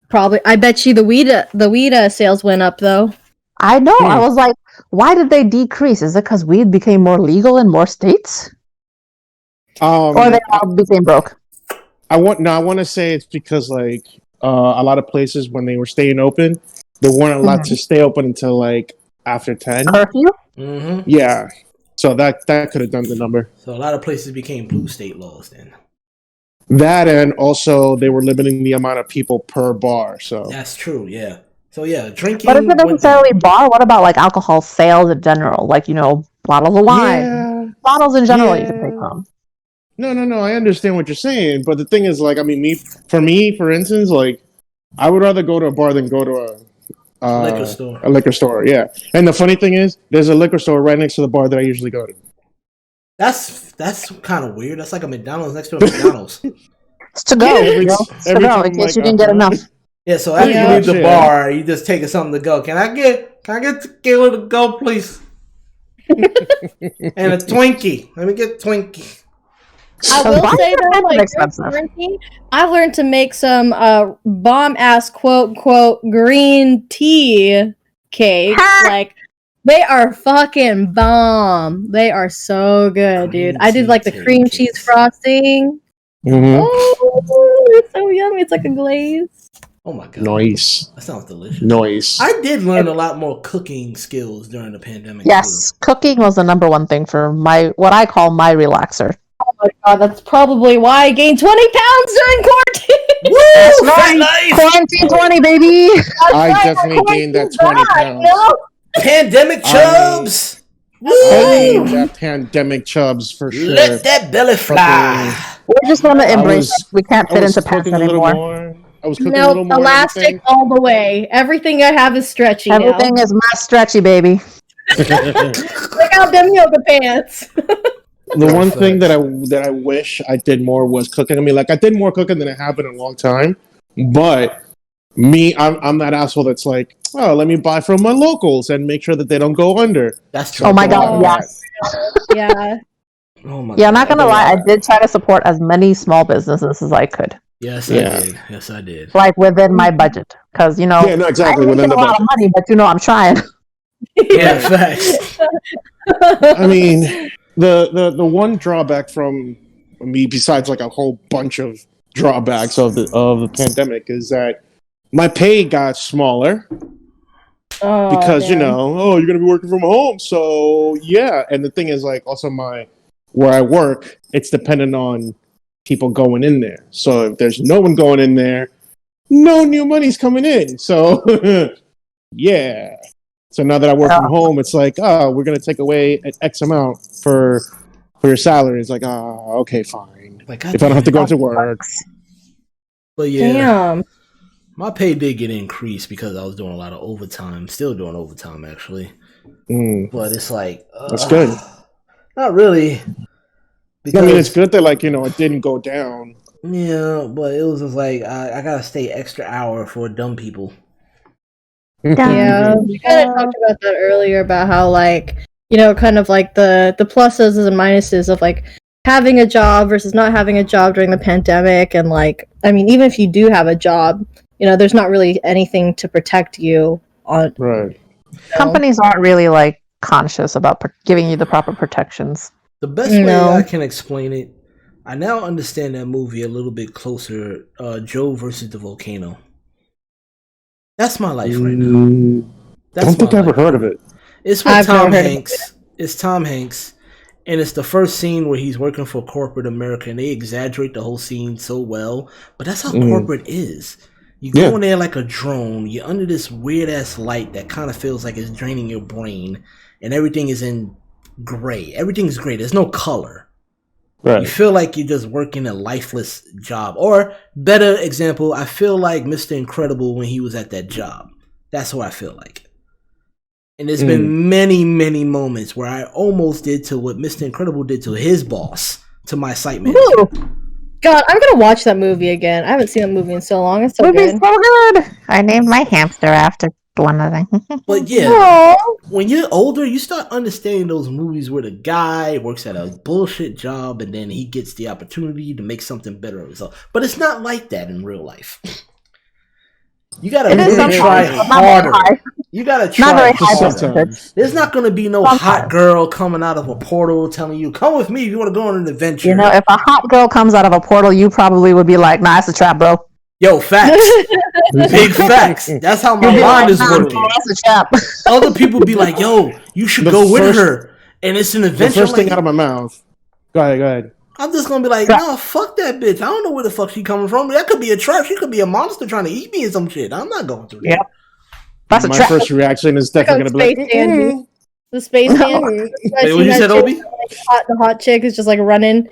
Speaker 2: Probably. I bet you the weed sales went up though.
Speaker 3: I know. I was like, why did they decrease? Is it because weed became more legal in more states? Or they all became broke?
Speaker 4: I want to say it's because like a lot of places when they were staying open, they weren't allowed to stay open until like after 10.
Speaker 3: Curfew?
Speaker 1: Mm-hmm.
Speaker 4: Yeah. So that could have done the number.
Speaker 1: So a lot of places became blue state laws then.
Speaker 4: That, and also they were limiting the amount of people per bar. So
Speaker 1: that's true. Yeah. So yeah, drinking.
Speaker 3: But isn't necessarily bar? What about like alcohol sales in general? Like, you know, bottles of wine, bottles in general. You can take home.
Speaker 4: No. I understand what you're saying, but the thing is, like, I mean, for instance, like, I would rather go to a bar than go to a
Speaker 1: liquor store.
Speaker 4: A liquor store, yeah. And the funny thing is, there's a liquor store right next to the bar that I usually go to.
Speaker 1: That's kind of weird. That's like a McDonald's next to a McDonald's.
Speaker 3: It's to go. It's to go in case you didn't get enough.
Speaker 1: Yeah. So after you leave the bar, you just taking something to go. Can I get tequila to go, please? And a Twinkie. Let me get a Twinkie.
Speaker 2: I will say though, like quarantine, I learned to make some bomb ass quote green tea cakes. Like they are fucking bomb. They are so good, dude. I did like the cream cheese frosting.
Speaker 4: Mm-hmm.
Speaker 2: Oh, it's so yummy. It's like a glaze.
Speaker 1: Oh my god.
Speaker 4: Nice.
Speaker 1: That sounds delicious.
Speaker 4: Nice.
Speaker 1: I did learn a lot more cooking skills during the pandemic.
Speaker 3: Yes, cooking was the number one thing for what I call my relaxer.
Speaker 2: Oh my god, that's probably why I gained 20 pounds during quarantine.
Speaker 1: Woo!
Speaker 3: That's right.
Speaker 1: Nice.
Speaker 3: Quarantine 20, baby.
Speaker 4: I definitely gained that 20 pounds.
Speaker 2: No.
Speaker 1: Pandemic chubs.
Speaker 4: I gained that pandemic chubs for sure.
Speaker 1: Let that belly fly.
Speaker 3: We're just going to embrace it. We can't fit into pants anymore.
Speaker 4: I was cooking a little more.
Speaker 2: Elastic all the way. Everything I have is stretchy.
Speaker 3: Everything is not stretchy, baby.
Speaker 2: Look out them yoga pants.
Speaker 4: The one thing that I wish I did more was cooking. I mean, like, I did more cooking than I have in a long time. But I'm that asshole that's like, oh, let me buy from my locals and make sure that they don't go under.
Speaker 1: That's true.
Speaker 3: Oh my god, yes.
Speaker 2: Yeah.
Speaker 1: Oh my
Speaker 3: God. I'm not gonna lie. I did try to support as many small businesses as I could.
Speaker 1: Yes, I did. Yes, I did.
Speaker 3: Like within my budget, because
Speaker 4: yeah, no, exactly.
Speaker 3: I didn't get a lot of money, but I'm trying.
Speaker 1: Yeah, facts.
Speaker 4: I mean, the one drawback from me, besides like a whole bunch of drawbacks of the pandemic, is that my pay got smaller. Because you're gonna be working from home, so yeah. And the thing is, like, also where I work, it's dependent on people going in there. So if there's no one going in there, no new money's coming in. So yeah. So now that I work from home, it's like, oh, we're gonna take away an X amount for your salary. It's like, oh, okay, fine. Like, if I don't have to go to work.
Speaker 1: But yeah.
Speaker 2: Damn.
Speaker 1: My pay did get increased because I was doing a lot of overtime. Still doing overtime, actually. But it's like...
Speaker 4: that's good.
Speaker 1: Not really.
Speaker 4: Because, I mean, it's good that, like, it didn't go down.
Speaker 1: Yeah, but it was just like, I gotta stay extra hour for dumb people.
Speaker 2: Yeah, we kind of talked about that earlier, about how, like, kind of like the pluses and minuses of, like, having a job versus not having a job during the pandemic. And, like, I mean, even if you do have a job... there's not really anything to protect you on.
Speaker 4: Right.
Speaker 3: Companies aren't really like conscious about giving you the proper protections.
Speaker 1: The best way I can explain it, I now understand that movie a little bit closer. Joe versus the volcano. That's my life right now.
Speaker 4: I don't think I ever heard of it.
Speaker 1: It's with Tom Hanks. It's Tom Hanks. And it's the first scene where he's working for corporate America, and they exaggerate the whole scene so well. But that's how corporate is. You go in there like a drone. You're under this weird-ass light that kind of feels like it's draining your brain. And everything is in gray. Everything's gray. There's no color. Right. You feel like you're just working a lifeless job. Or, better example, I feel like Mr. Incredible when he was at that job. That's what I feel like. And there's been many, many moments where I almost did to what Mr. Incredible did to his boss, to my site manager.
Speaker 2: Ooh. God, I'm gonna watch that movie again. I haven't seen that movie in so long. It's so good.
Speaker 3: So good. I named my hamster after one of them.
Speaker 1: But yeah, when you're older, you start understanding those movies where the guy works at a bullshit job and then he gets the opportunity to make something better of himself. But it's not like that in real life. You gotta really try harder. You gotta try harder. There's not gonna be no hot girl coming out of a portal telling you, come with me if you want to go on an adventure.
Speaker 3: If a hot girl comes out of a portal, you probably would be like, nah, it's a trap, bro.
Speaker 1: Yo, facts. Big facts. That's how my mind is working.
Speaker 3: That's a trap.
Speaker 1: Other people be like, yo, you should go with her. and it's an adventure.
Speaker 4: The first thing out of my mouth. Go ahead.
Speaker 1: I'm just gonna be like, no, fuck that bitch. I don't know where the fuck she coming from. That could be a trap. She could be a monster trying to eat me or some shit. I'm not going through that.
Speaker 3: Yep. That's
Speaker 4: my first reaction is definitely gonna be like,
Speaker 2: the space man.
Speaker 1: Wait, what you said, Obi?
Speaker 2: The hot chick is just like running,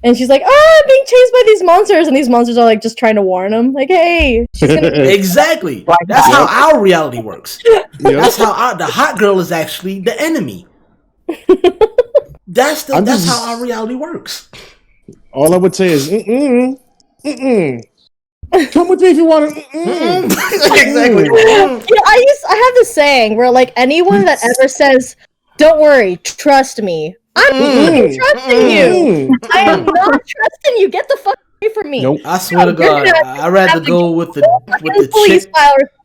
Speaker 2: and she's like, "Ah, I'm being chased by these monsters," and these monsters are like just trying to warn him, like, "Hey."
Speaker 1: Exactly. That's how our reality works. That's how the hot girl is actually the enemy. That's how our reality works.
Speaker 4: All I would say is, come with me if you want to.
Speaker 1: Exactly.
Speaker 2: Yeah, I have this saying where like anyone that ever says, "Don't worry, trust me," I'm fucking trusting you. I am not trusting you. Get the fuck away from me.
Speaker 4: Nope.
Speaker 1: I swear to God, I'd rather go with the
Speaker 2: police
Speaker 1: chick.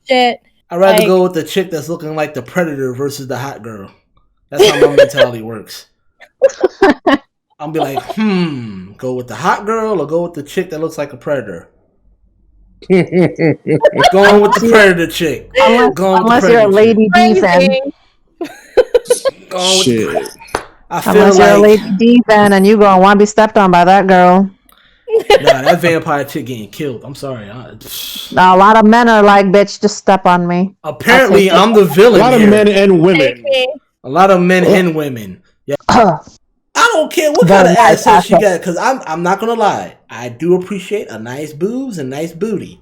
Speaker 2: Shit.
Speaker 1: I'd rather go with the chick that's looking like the predator versus the hot girl. That's how my mentality works. I'll be like, go with the hot girl or go with the chick that looks like a predator. Going with the predator chick.
Speaker 3: Unless you're a lady D-fan.
Speaker 4: Shit.
Speaker 3: Unless you're a lady D-fan and you gonna want to be stepped on by that girl.
Speaker 1: Nah, that vampire chick getting killed. I'm sorry.
Speaker 3: Now, a lot of men are like, bitch, just step on me.
Speaker 1: Apparently, I'm the villain.
Speaker 4: A lot of men and women.
Speaker 1: A lot of men and women. Yeah. I don't care what kind of assets she got, because I'm not gonna lie. I do appreciate a nice boobs and nice booty.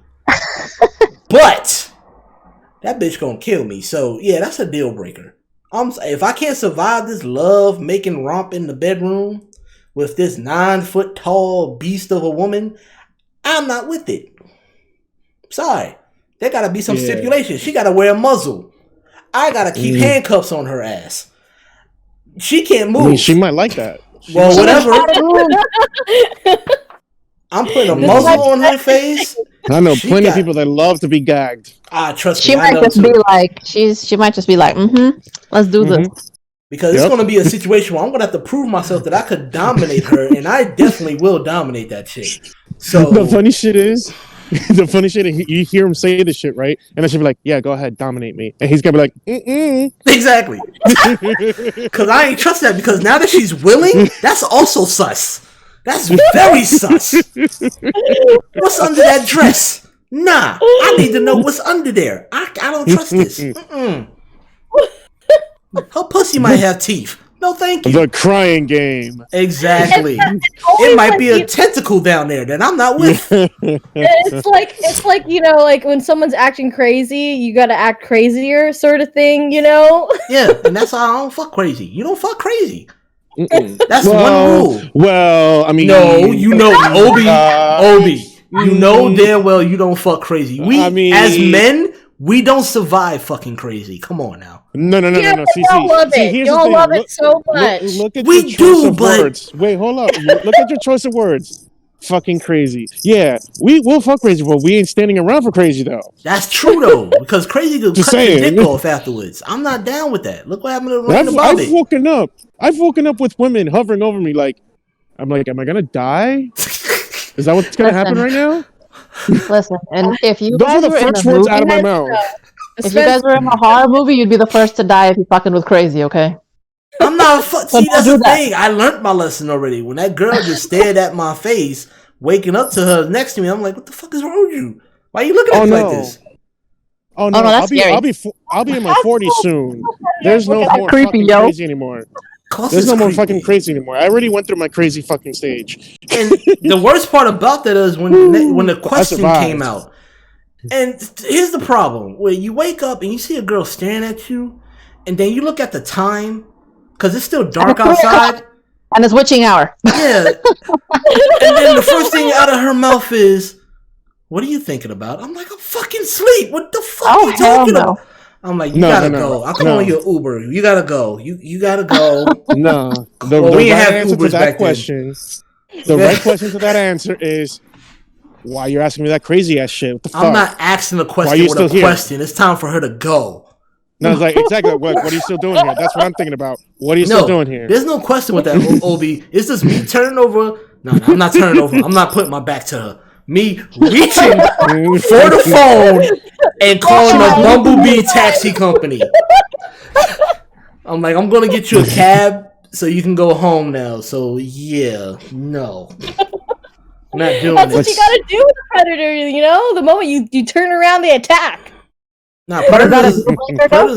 Speaker 1: But that bitch gonna kill me. So yeah, that's a deal breaker. If I can't survive this love making romp in the bedroom with this 9-foot tall beast of a woman, I'm not with it. Sorry. There gotta be some stipulation. She gotta wear a muzzle. I gotta keep handcuffs on her ass. She can't move.
Speaker 4: I mean, she might like that.
Speaker 1: Well, whatever. I'm putting a muzzle on her face.
Speaker 4: I know plenty of people that love to be gagged.
Speaker 1: Trust
Speaker 3: me. She might just be like, she might just be like, let's do this.
Speaker 1: Because it's going to be a situation where I'm going to have to prove myself that I could dominate her, and I definitely will dominate that chick. So
Speaker 4: the funny shit is, you hear him say this shit, right? And then she'll be like, yeah, go ahead, dominate me. And he's going to be like,
Speaker 1: Exactly. Because I ain't trust that, because now that she's willing, that's also sus. That's very sus. What's under that dress? Nah, I need to know what's under there. I don't trust this. Her pussy might have teeth. No, thank you.
Speaker 4: The crying game.
Speaker 1: Exactly. It might be a tentacle down there that I'm not with.
Speaker 2: It's like like when someone's acting crazy, you gotta act crazier, sort of thing,
Speaker 1: Yeah, and that's why I don't fuck crazy. You don't fuck crazy. That's one rule.
Speaker 4: Well, I mean,
Speaker 1: no, Obi, you know damn well you don't fuck crazy. As men, we don't survive fucking crazy. Come on now.
Speaker 4: No. See,
Speaker 2: love it. Y'all love it so much.
Speaker 4: Look at your choice of words. Wait, hold up. Look at your choice of words. Fucking crazy. Yeah, we'll fuck crazy, but we ain't standing around for crazy though.
Speaker 1: That's true though, because crazy could cut your dick off afterwards. I'm not down with that. Look what happened to Ryan about it.
Speaker 4: I've woken up with women hovering over me like, I'm like, am I gonna die? Is that what's gonna happen right now?
Speaker 3: Listen, and if you
Speaker 4: those
Speaker 3: guys
Speaker 4: are the first words out of my mouth.
Speaker 3: If you guys were in a horror movie, you'd be the first to die if you fucking with crazy, okay?
Speaker 1: I'm not see, that's the thing. I learned my lesson already. When that girl just stared at my face, waking up to her next to me, I'm like, what the fuck is wrong with you? Why are you looking at me like this?
Speaker 4: Oh no, I'll be in my 40s soon. There's no more fucking crazy anymore. There's no more fucking crazy anymore. I already went through my crazy fucking stage.
Speaker 1: And the worst part about that is when the question came out. And here's the problem: where you wake up and you see a girl staring at you, and then you look at the time because it's still dark outside,
Speaker 3: and it's witching hour.
Speaker 1: Yeah, and then the first thing out of her mouth is, "What are you thinking about?" I'm like, "I'm fucking asleep. What the fuck are you talking about?" I'm like, you gotta go. I'm calling you an Uber. You gotta go. You gotta go.
Speaker 4: No, the right answer to that question. The right question to that answer is, why you're asking me that crazy ass shit? What the fuck?
Speaker 1: I'm not asking a question with a question. It's time for her to go.
Speaker 4: No, it's like, exactly. What are you still doing here? That's what I'm thinking about. What are you still doing here?
Speaker 1: There's no question with that, Obi. It's just me turning over. No, I'm not turning over. I'm not putting my back to her. Me reaching for the phone and calling a Bumblebee taxi company. I'm like, I'm gonna get you a cab So you can go home now. So yeah, no. Not doing
Speaker 2: That's what you gotta do with a predator, you know? The moment you turn around, they attack.
Speaker 1: Nah, Predator's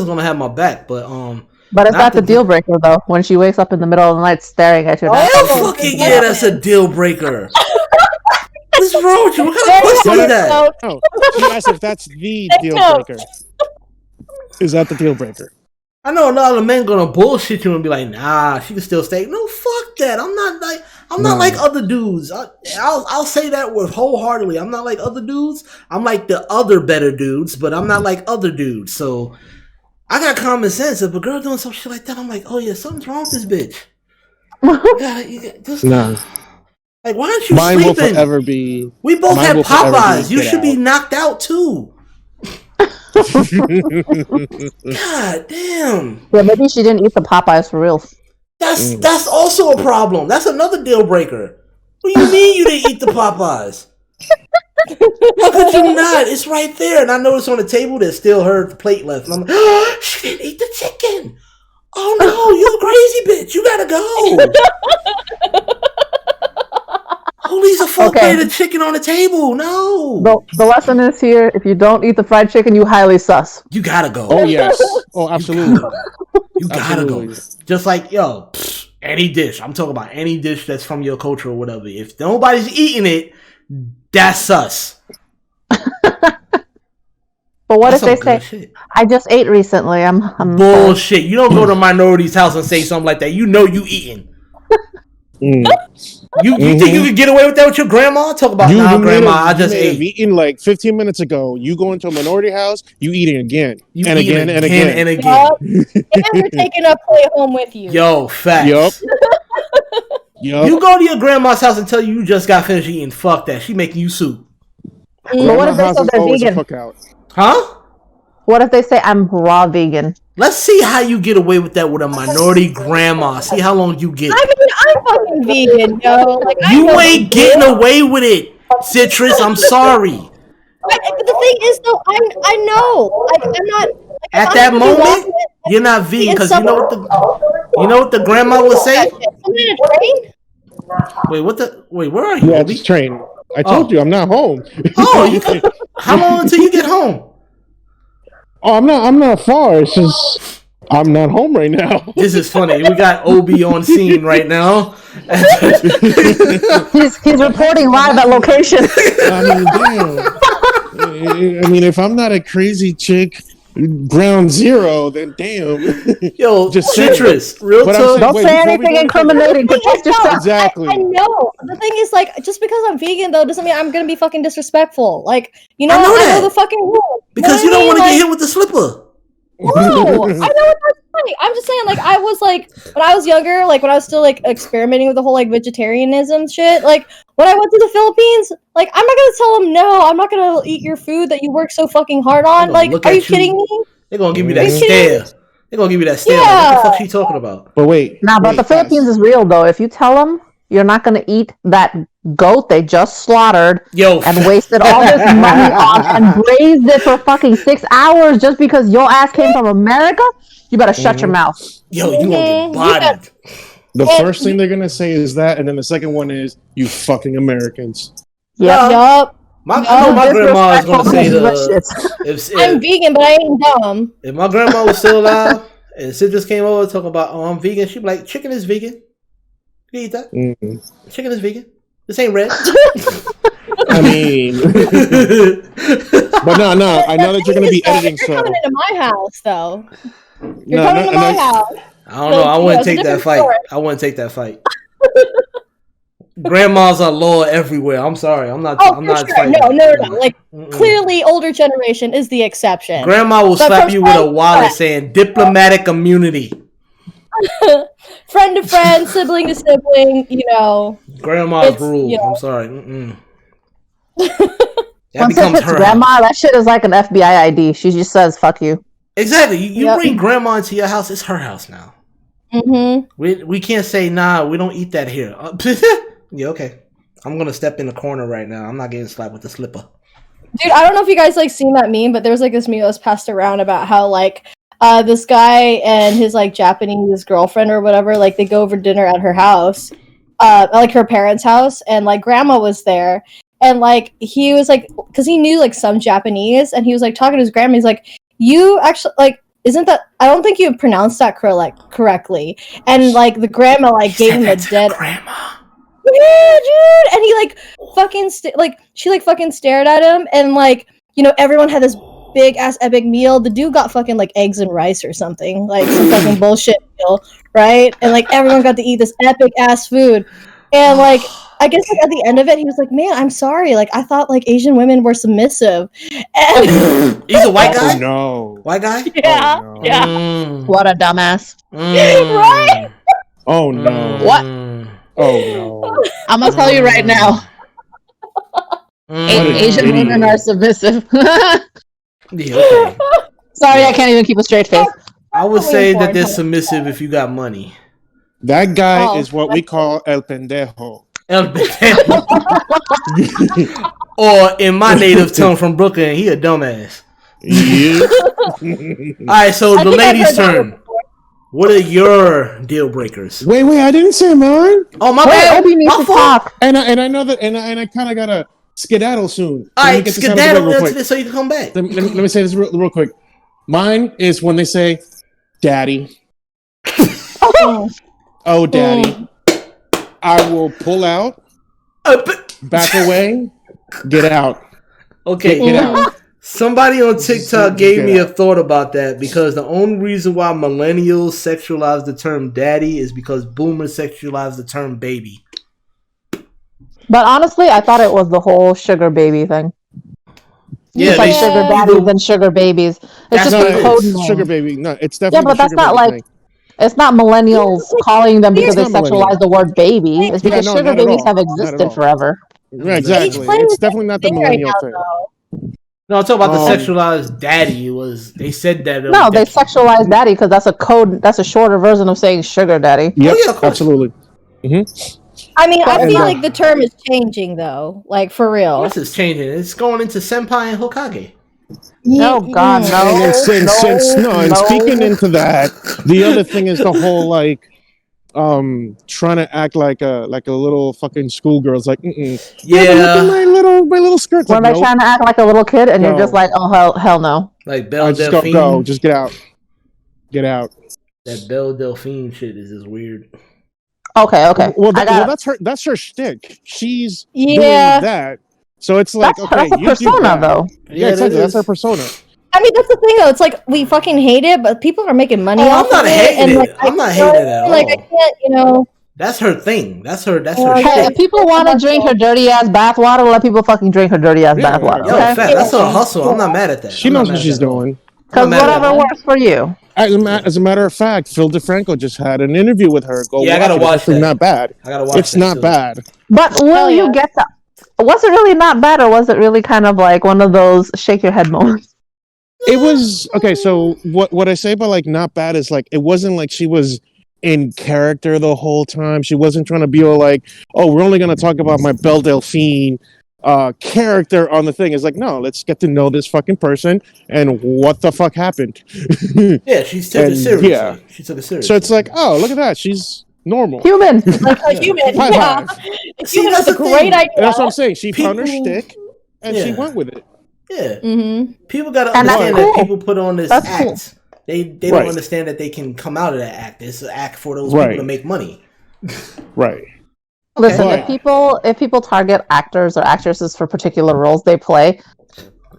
Speaker 1: gonna have my back, but
Speaker 3: But it's not the deal breaker though. When she wakes up in the middle of the night staring at you.
Speaker 1: Fucking yeah, that's a deal breaker. What's wrong with you? What kind of question is that?
Speaker 4: No, she asked if that's the deal breaker. Is that the deal breaker?
Speaker 1: I know a lot of men gonna bullshit you and be like, nah, she can still stay. No, fuck that. I'm not like other dudes. I'll say that with wholeheartedly. I'm not like other dudes. I'm like the other better dudes, but I'm not like other dudes. So I got common sense. If a girl doing some shit like that, I'm like, oh yeah, something's wrong with this bitch.
Speaker 4: No.
Speaker 1: Like, why aren't you
Speaker 4: mine
Speaker 1: sleeping?
Speaker 4: Will forever be.
Speaker 1: We both have Popeyes. You should be knocked out too. God damn.
Speaker 3: Yeah, maybe she didn't eat the Popeyes for real.
Speaker 1: That's also a problem. That's another deal breaker. What do you mean you didn't eat the Popeyes? How could you not? It's right there. And I noticed on the table there's still her plate left. And I'm like, oh, she didn't eat the chicken. Oh no, you crazy bitch. You gotta go. Who leaves a full plate of chicken on the table? No.
Speaker 3: The lesson is here: if you don't eat the fried chicken, you highly sus.
Speaker 1: You gotta go.
Speaker 4: Oh yes. Oh, absolutely.
Speaker 1: You gotta go. Just like any dish. I'm talking about any dish that's from your culture or whatever. If nobody's eating it, that's sus.
Speaker 3: But what if they say, shit. I just ate recently? I'm
Speaker 1: bullshit. You don't go to a minority's house and say something like that. You know you eating. You think you could get away with that with your grandma? Talk about grandma. I just ate.
Speaker 4: Eating like 15 minutes ago. You go into a minority house, you eating again. And again.
Speaker 2: And you're taking a plate home with you.
Speaker 1: Yo, facts.
Speaker 4: Yup.
Speaker 1: You go to your grandma's house and tell you just got finished eating. Fuck that. She making you soup.
Speaker 3: But what if they say they're vegan?
Speaker 1: Huh?
Speaker 3: What if they say I'm raw vegan?
Speaker 1: Let's see how you get away with that with a minority grandma. See how long you get.
Speaker 2: I mean, I'm fucking vegan, yo. Like,
Speaker 1: you ain't getting away with it, Citrus. I'm sorry.
Speaker 2: But the thing is, though, I know. Like, I'm not. Like,
Speaker 1: at that moment, you're not vegan because you know what the grandma would say. Wait, where are you?
Speaker 4: Yeah, it's train. I told you I'm not home.
Speaker 1: How long until you get home?
Speaker 4: Oh, I'm not far. It's just I'm not home right now.
Speaker 1: This is funny. We got Obi on scene right now.
Speaker 3: he's reporting live at location.
Speaker 4: I mean, if I'm not a crazy chick, ground zero, then damn.
Speaker 1: Yo, just Citrus. Real talk.
Speaker 3: Don't say anything incriminating. Protect yourself.
Speaker 4: Exactly.
Speaker 2: I know. The thing is, like, just because I'm vegan though doesn't mean I'm gonna be fucking disrespectful. Like, you know, I know the fucking rule.
Speaker 1: Because you don't want to get hit with the slipper.
Speaker 2: No, I know that's funny. I'm just saying, like, I was like, when I was younger, like when I was still like experimenting with the whole like vegetarianism shit, like when I went to the Philippines, like I'm not gonna tell them no, I'm not gonna eat your food that you work so fucking hard on. Like, are you kidding me?
Speaker 1: They're gonna give me that stare. They're gonna give me that stare. Yeah. Like, what the fuck she talking about?
Speaker 4: But wait.
Speaker 3: But the Philippines is real though. If you tell them you're not gonna eat that goat they just slaughtered and wasted all this money on and braised it for fucking 6 hours just because your ass came from America, you better shut your mouth.
Speaker 1: Yo, you gonna get bodied.
Speaker 4: The first thing they're gonna say is that, and then the second one is you fucking Americans.
Speaker 2: Yup.
Speaker 1: I know my grandma is gonna say
Speaker 2: I'm vegan, but I ain't dumb.
Speaker 1: If my grandma was still alive and Citrus came over talking about, oh, I'm vegan, she'd be like, chicken is vegan. You eat that? Mm-hmm. Chicken is vegan. This ain't red.
Speaker 4: I mean, but no. I know that you're gonna be editing.
Speaker 2: You're coming into my house, though. You're coming to my house.
Speaker 1: I don't know. I wouldn't take that fight. I wouldn't take that fight. Grandmas are law everywhere. I'm sorry. I'm not. I'm not
Speaker 2: sure.
Speaker 1: fighting.
Speaker 2: No. Like clearly, older generation is the exception.
Speaker 1: Grandma will slap you with a wallet saying "diplomatic immunity."
Speaker 2: Friend to friend, sibling to sibling, you know.
Speaker 1: Grandma's rule. You know. I'm sorry.
Speaker 3: That becomes her grandma. House. That shit is like an FBI ID. She just says "fuck you."
Speaker 1: Exactly. You bring grandma into your house. It's her house now.
Speaker 2: Mm-hmm.
Speaker 1: We can't say nah. We don't eat that here. Yeah, okay. I'm gonna step in the corner right now. I'm not getting slapped with the slipper.
Speaker 2: Dude, I don't know if you guys like seen that meme, but there was like this meme that was passed around about how like this guy and his like Japanese girlfriend or whatever, like they go over dinner at her house, like her parents' house, and like grandma was there, and like he was like, because he knew like some Japanese, and he was like talking to his grandma. He's like, "You actually like." Isn't that? I don't think you pronounced that correctly. And like the grandma like gave him a dead
Speaker 1: grandma.
Speaker 2: Yeah, dude. And he like fucking she like fucking stared at him, and like everyone had this big ass epic meal. The dude got fucking like eggs and rice or something, like some fucking bullshit meal, right? And like everyone got to eat this epic ass food, and like. I guess like at the end of it, he was like, "Man, I'm sorry. Like I thought like Asian women were submissive." And
Speaker 1: he's a white guy.
Speaker 4: Oh no,
Speaker 1: white guy.
Speaker 2: Yeah,
Speaker 4: oh, no.
Speaker 2: yeah.
Speaker 3: What a dumbass.
Speaker 2: Right?
Speaker 4: Oh no.
Speaker 3: What?
Speaker 4: Oh no.
Speaker 3: I'm gonna tell you right now. Asian women are submissive.
Speaker 1: Yeah, okay.
Speaker 3: Sorry, I can't even keep a straight face.
Speaker 1: I would say that they're submissive if you got money.
Speaker 4: That guy is what we call el pendejo.
Speaker 1: Or in my native tongue from Brooklyn, he a dumbass.
Speaker 4: Yeah.
Speaker 1: Alright, so the ladies' turn. What are your deal breakers?
Speaker 4: Wait, I didn't say mine.
Speaker 1: Oh my bad.
Speaker 3: Obi needs to talk.
Speaker 4: And I know that, and I kind of gotta skedaddle soon.
Speaker 1: Alright, skedaddle into this so you can come back.
Speaker 4: Let me say this real quick. Mine is when they say, "Daddy." Oh, daddy. I will pull out, back away, get out.
Speaker 1: Okay,
Speaker 4: get out.
Speaker 1: Somebody on TikTok gave me a thought about that because the only reason why millennials sexualize the term daddy is because boomers sexualize the term baby.
Speaker 3: But honestly, I thought it was the whole sugar baby thing.
Speaker 1: Yeah,
Speaker 3: it's like sugar daddies and sugar babies. It's just a code name.
Speaker 4: Sugar baby. No, it's definitely
Speaker 3: but that's not like thing. It's not millennials calling them because they sexualize the word baby. It's because sugar babies have existed forever.
Speaker 4: Yeah, exactly. It's definitely not the millennial thing.
Speaker 1: No, I'm talking about the sexualized daddy. They said that.
Speaker 3: No, they sexualized daddy because that's a code. That's a shorter version of saying sugar daddy.
Speaker 4: Yep, absolutely. Mm-hmm.
Speaker 2: I mean, I feel like the term is changing though. Like for real.
Speaker 1: Of course, it's changing. It's going into senpai and Hokage.
Speaker 3: No, God, no.
Speaker 4: And speaking into that, the other thing is the whole like, trying to act like a little fucking schoolgirl's like,
Speaker 1: yeah,
Speaker 4: look at my little skirt.
Speaker 3: When they're trying to act like a little kid, and you're just like, oh hell no.
Speaker 1: Like Belle
Speaker 4: Delphine. Go, just get out.
Speaker 1: That Belle Delphine shit is just weird.
Speaker 3: Okay.
Speaker 4: Well, that's her shtick. She's doing that. So it's like,
Speaker 3: that's a persona, though.
Speaker 4: Yeah, exactly. That's her persona.
Speaker 2: I mean, that's the thing, though. It's like we fucking hate it, but people are making money off of it.
Speaker 1: I'm not hating it at all.
Speaker 2: Like I can't,
Speaker 1: That's her thing. That's her.
Speaker 3: Hey, if people want to drink her dirty ass bathwater, let people fucking drink her dirty ass bathwater.
Speaker 1: Yo, that's her hustle. I'm not mad at that.
Speaker 4: She knows what she's doing.
Speaker 3: Because whatever works for you.
Speaker 4: As a matter of fact, Phil DeFranco just had an interview with her.
Speaker 1: I gotta watch that.
Speaker 4: It's not bad. It's not bad.
Speaker 3: But will you get that? Was it really not bad, or was it really kind of like one of those shake your head moments?
Speaker 4: It was okay. So what I say about like not bad is like it wasn't like she was in character the whole time. She wasn't trying to be all like, oh, we're only gonna talk about my Belle Delphine character on the thing. It's like, no, let's get to know this fucking person and what the fuck happened.
Speaker 1: Yeah, she took it seriously. Yeah, she took it seriously.
Speaker 4: So it's like, oh, look at that, she's normal,
Speaker 3: human,
Speaker 2: like a human.
Speaker 4: High five.
Speaker 2: See, that's a great idea.
Speaker 4: And that's what I'm saying. She found her shtick and she went with it.
Speaker 1: Yeah, people gotta understand that people put on this act. Cool. They don't understand that they can come out of that act. It's an act for those people to make money.
Speaker 4: Right.
Speaker 3: Listen, if people target actors or actresses for particular roles they play,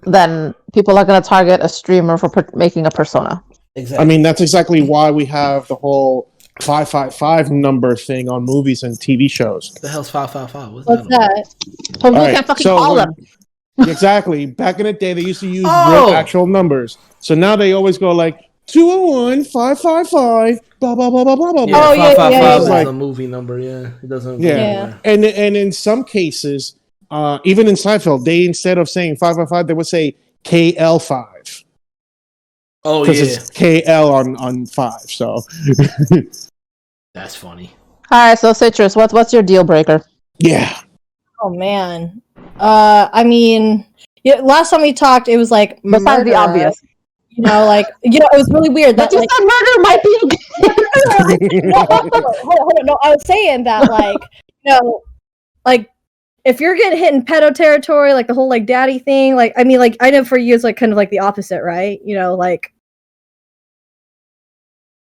Speaker 3: then people are going to target a streamer for making a persona.
Speaker 1: Exactly.
Speaker 4: I mean, that's exactly why we have the whole 555 number thing on movies and TV shows.
Speaker 1: What the hell's 555?
Speaker 2: What's that?
Speaker 3: So we can't fucking call them.
Speaker 4: Exactly. Back in the day, they used to use real actual numbers. So now they always go like 201 555 blah blah blah blah blah blah.
Speaker 1: Yeah, 555 is like a movie number. Yeah, it doesn't.
Speaker 4: Yeah, and in some cases, even in Seinfeld, they instead of saying 555, they would say KL5.
Speaker 1: Oh yeah,
Speaker 4: because it's KL on 5. So
Speaker 1: that's funny.
Speaker 3: All right, so Citrus, what's your deal breaker?
Speaker 4: Yeah.
Speaker 2: Oh man, I mean, last time we talked, it was like
Speaker 3: besides the obvious.
Speaker 2: Like, it was really weird that,
Speaker 3: but you
Speaker 2: like,
Speaker 3: said murder might be okay.
Speaker 2: Hold on. No, I was saying that, like, like, if you're getting hit in pedo territory, like the whole like daddy thing, like, I mean, like, I know for you it's like kind of like the opposite, right? Like,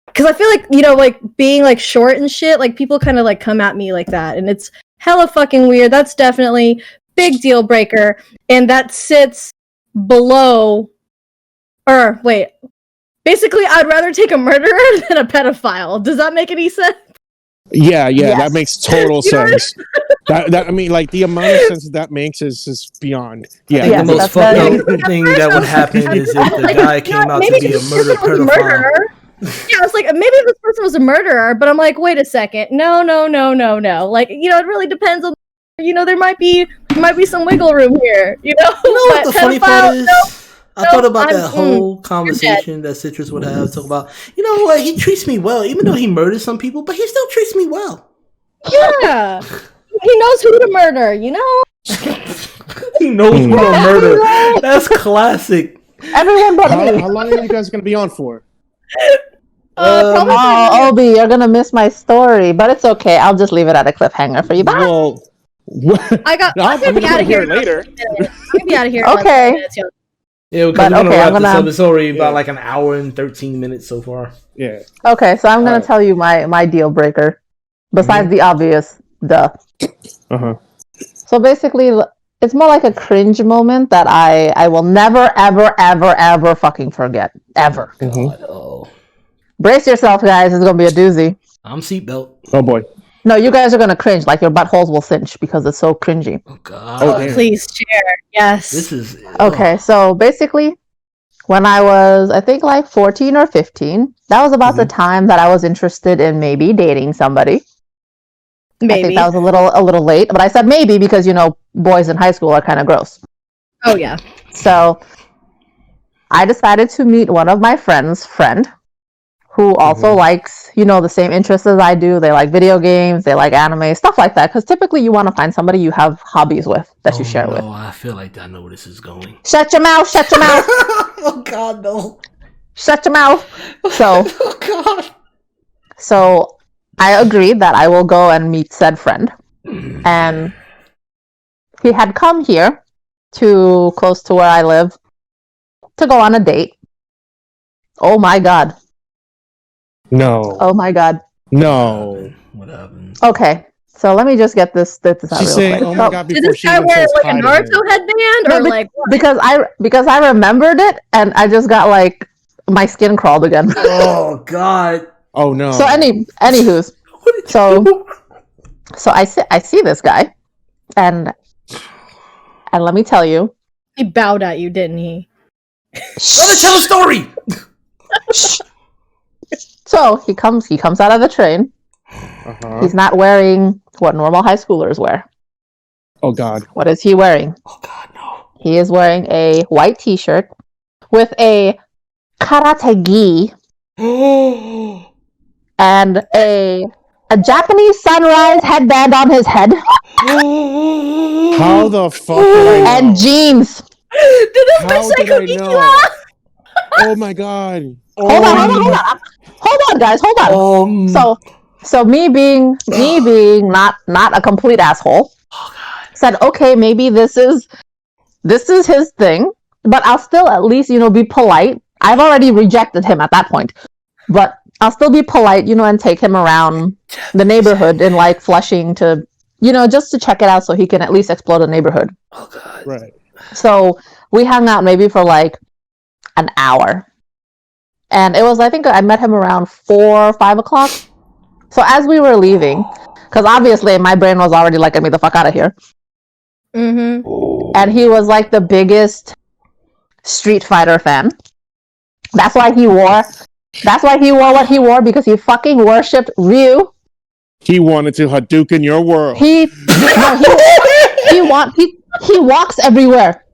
Speaker 2: because I feel like, like being like short and shit, like people kind of like come at me like that, and it's hella fucking weird. That's definitely big deal breaker, and that sits below, or wait, basically, I'd rather take a murderer than a pedophile. Does that make any sense?
Speaker 4: Yeah,
Speaker 3: Yes.
Speaker 4: that makes total sense. That I mean, like the amount of sense that makes is beyond. Yeah,
Speaker 1: the most fucked up thing that would happen is if the guy came out to be a pedophile.
Speaker 2: Yeah, I was like, maybe this person was a murderer, but I'm like, wait a second, no. Like, it really depends on, there might be some wiggle room here,
Speaker 1: what the funny part is? I thought about that whole conversation that Citrus would have. Talk about, what, he treats me well, even though he murders some people, but he still treats me well.
Speaker 2: Yeah, he knows who to murder.
Speaker 1: He knows who to murder. That's classic.
Speaker 3: Everyone but me.
Speaker 4: How long are you guys gonna be on for?
Speaker 3: Obi, you're gonna miss my story, but it's okay. I'll just leave it at a cliffhanger for you. Bye.
Speaker 4: Well,
Speaker 2: I'm gonna be out of here
Speaker 4: later.
Speaker 2: I'm gonna be out of here.
Speaker 3: Okay.
Speaker 1: Yeah, because we're gonna wrap this story about like an hour and 13 minutes so far.
Speaker 4: Yeah.
Speaker 3: Okay, so I'm gonna tell you my deal breaker. Besides the obvious, duh. So basically, it's more like a cringe moment that I will never, ever fucking forget. Ever.
Speaker 1: God,
Speaker 3: Brace yourself, guys. It's gonna be a doozy.
Speaker 1: I'm seatbelt.
Speaker 4: Oh boy.
Speaker 3: No, you guys are gonna cringe. Like your buttholes will cinch because it's so cringy.
Speaker 1: Oh God.
Speaker 2: Please share. Yes.
Speaker 1: This is
Speaker 3: okay. So basically, when I was, I think, like 14 or 15, that was about the time that I was interested in maybe dating somebody.
Speaker 2: Maybe.
Speaker 3: I think that was a little late, but I said maybe because boys in high school are kind of gross.
Speaker 2: Oh yeah.
Speaker 3: So I decided to meet one of my friends' friend, who also likes, the same interests as I do. They like video games, they like anime, stuff like that. Because typically you want to find somebody you have hobbies with that you share with.
Speaker 1: Oh, I feel like I know where this is going.
Speaker 3: Shut your mouth! Shut your mouth!
Speaker 1: Oh God, no!
Speaker 3: Shut your mouth! So,
Speaker 1: oh God.
Speaker 3: So I agreed that I will go and meet said friend, and he had come here to close to where I live to go on a date. Oh my God.
Speaker 4: No.
Speaker 3: Oh my God.
Speaker 4: No.
Speaker 1: What happened?
Speaker 3: Okay, so let me just get this out
Speaker 4: She's
Speaker 3: real
Speaker 4: saying,
Speaker 3: quick.
Speaker 4: "Oh my God!"
Speaker 2: Did
Speaker 4: Before
Speaker 2: this
Speaker 4: she
Speaker 2: guy
Speaker 4: even
Speaker 2: wear
Speaker 4: says
Speaker 2: like a
Speaker 4: hi to
Speaker 2: Naruto
Speaker 4: him.
Speaker 2: headband, or like what?
Speaker 3: because I remembered it and I just got like my skin crawled again.
Speaker 1: Oh God.
Speaker 4: Oh no.
Speaker 3: So anywho's, so I see this guy, and let me tell you,
Speaker 2: He bowed at you, didn't he?
Speaker 1: Let me tell a story.
Speaker 3: So he comes out of the train. He's not wearing what normal high schoolers wear.
Speaker 4: Oh God.
Speaker 3: What is he wearing?
Speaker 1: Oh God, no.
Speaker 3: He is wearing a white t-shirt with a karate gi and a Japanese sunrise headband on his head.
Speaker 4: How the fuck did I know?
Speaker 3: And jeans.
Speaker 2: Did this
Speaker 4: How
Speaker 2: bitch say
Speaker 4: did I
Speaker 2: Cookie
Speaker 4: know? Oh my God.
Speaker 3: Hold on, guys. Hold on. So me being not a complete asshole, said, okay, maybe this is his thing, but I'll still at least, be polite. I've already rejected him at that point, but I'll still be polite, and take him around the neighborhood in like Flushing to, just to check it out so he can at least explore the neighborhood.
Speaker 1: Oh God.
Speaker 4: Right.
Speaker 3: So we hung out maybe for like an hour. And it was, I think I met him around 4 or 5 o'clock. So as we were leaving, because obviously my brain was already like, get me the fuck out of here. And he was like the biggest Street Fighter fan. That's why he wore what he wore, because he fucking worshipped Ryu.
Speaker 4: He wanted to Hadouken your world.
Speaker 3: He walks everywhere.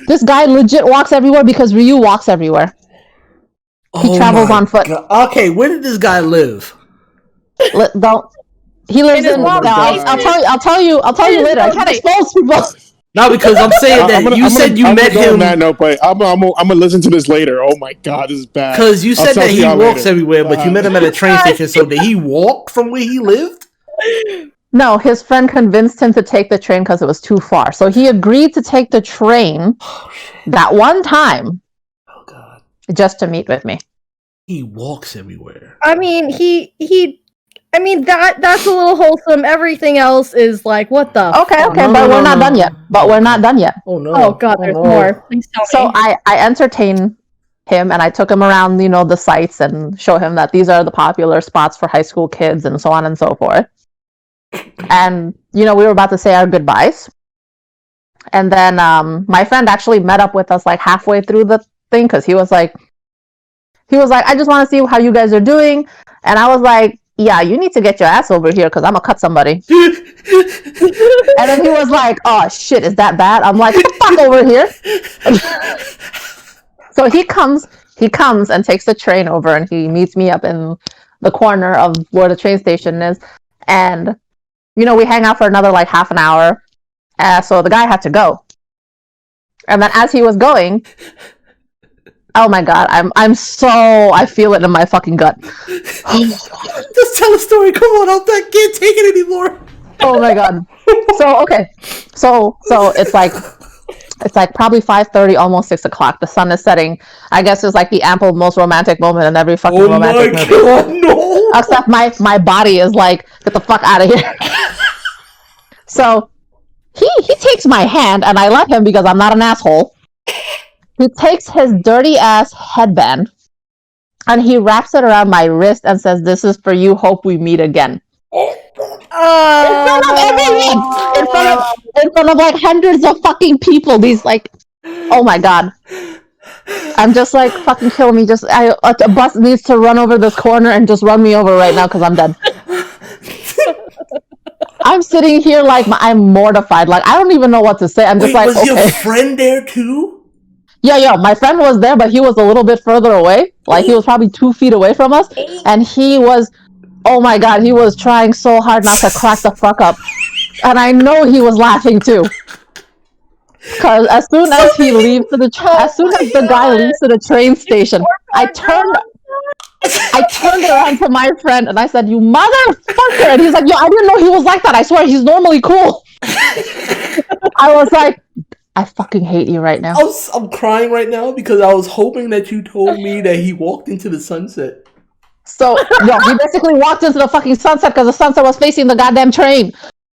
Speaker 3: This guy legit walks everywhere because Ryu walks everywhere. He travels on foot.
Speaker 1: God. Okay, where did this guy live?
Speaker 3: He lives in. I'll tell you later. I can't expose people.
Speaker 1: Not because I'm saying that you said you met him.
Speaker 4: That note, but I'm gonna listen to this later. Oh my god, this is bad.
Speaker 1: Because you said that he walks everywhere, but you met him at a train station. So did he walk from where he lived?
Speaker 3: No, his friend convinced him to take the train because it was too far. So he agreed to take the train that one time.
Speaker 1: Oh god!
Speaker 3: Just to meet with me.
Speaker 1: He walks everywhere.
Speaker 2: I mean, I mean, that's a little wholesome. Everything else is like, what the?
Speaker 3: Okay, but we're not done yet. We're not done yet.
Speaker 2: Oh no! Oh god, there's more. Please tell me.
Speaker 3: So I entertained him and I took him around, the sites and show him that these are the popular spots for high school kids and so on and so forth. And we were about to say our goodbyes, and then my friend actually met up with us like halfway through the thing because he was like, I just want to see how you guys are doing, and I was like, yeah, you need to get your ass over here because I'm gonna cut somebody. And then he was like, oh shit, is that bad? I'm like, fuck over here. So he comes and takes the train over and he meets me up in the corner of where the train station is. And, we hang out for another like half an hour. So the guy had to go. And then as he was going, oh my god, I feel it in my fucking gut.
Speaker 1: Just tell a story. Come on, I can't take it anymore.
Speaker 3: Oh my god. So okay. So it's like probably 5:30, almost 6 o'clock. The sun is setting. I guess it's like the most romantic moment in every fucking romantic movie. Oh my god, no! Except my body is like, get the fuck out of here. So he takes my hand and I let him because I'm not an asshole. He takes his dirty ass headband and he wraps it around my wrist and says, "This is for you. Hope we meet again." In front of everyone, in front of like hundreds of fucking people. These like, oh my god, I'm just like, fucking kill me. A bus needs to run over this corner and just run me over right now because I'm dead. I'm sitting here like I'm mortified. Like I don't even know what to say. I'm just like,
Speaker 1: was
Speaker 3: okay.
Speaker 1: Your friend there too?
Speaker 3: Yeah, my friend was there, but he was a little bit further away. Like he was probably 2 feet away from us, and he was. Oh my god, he was trying so hard not to crack the fuck up. And I know he was laughing too. Because as soon as the guy leaves to the train station, I turned around to my friend and I said, "You motherfucker!" And he's like, "Yo, I didn't know he was like that. I swear he's normally cool." I was like, I fucking hate you right now.
Speaker 1: I'm crying right now because I was hoping that you told me that he walked into the sunset.
Speaker 3: So, he basically walked into the fucking sunset because the sunset was facing the goddamn train.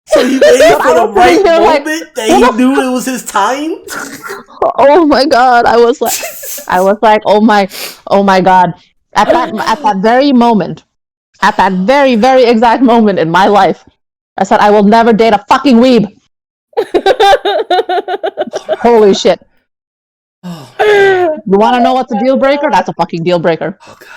Speaker 1: So he waited for the right moment that he knew it was his time?
Speaker 3: Oh my god, I was like, oh my god. At that very moment, at that very, very exact moment in my life, I said, I will never date a fucking weeb. Holy shit. You want to know what's a deal breaker? That's a fucking deal breaker.
Speaker 1: Oh god.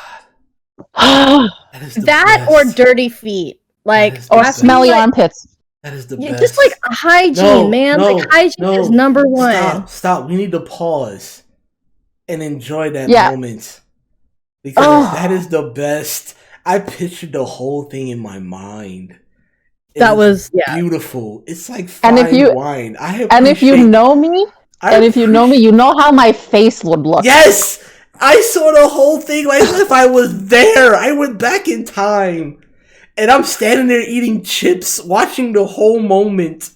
Speaker 2: That or dirty feet, like
Speaker 3: or smelly armpits.
Speaker 1: That is the best.
Speaker 2: Just like hygiene, man. Like hygiene is number one.
Speaker 1: Stop. We need to pause and enjoy that moment because that is the best. I pictured the whole thing in my mind.
Speaker 2: That was
Speaker 1: beautiful. It's like fine wine.
Speaker 3: If you know me, you know how my face would look.
Speaker 1: Yes. I saw the whole thing like if I was there. I went back in time. And I'm standing there eating chips, watching the whole moment.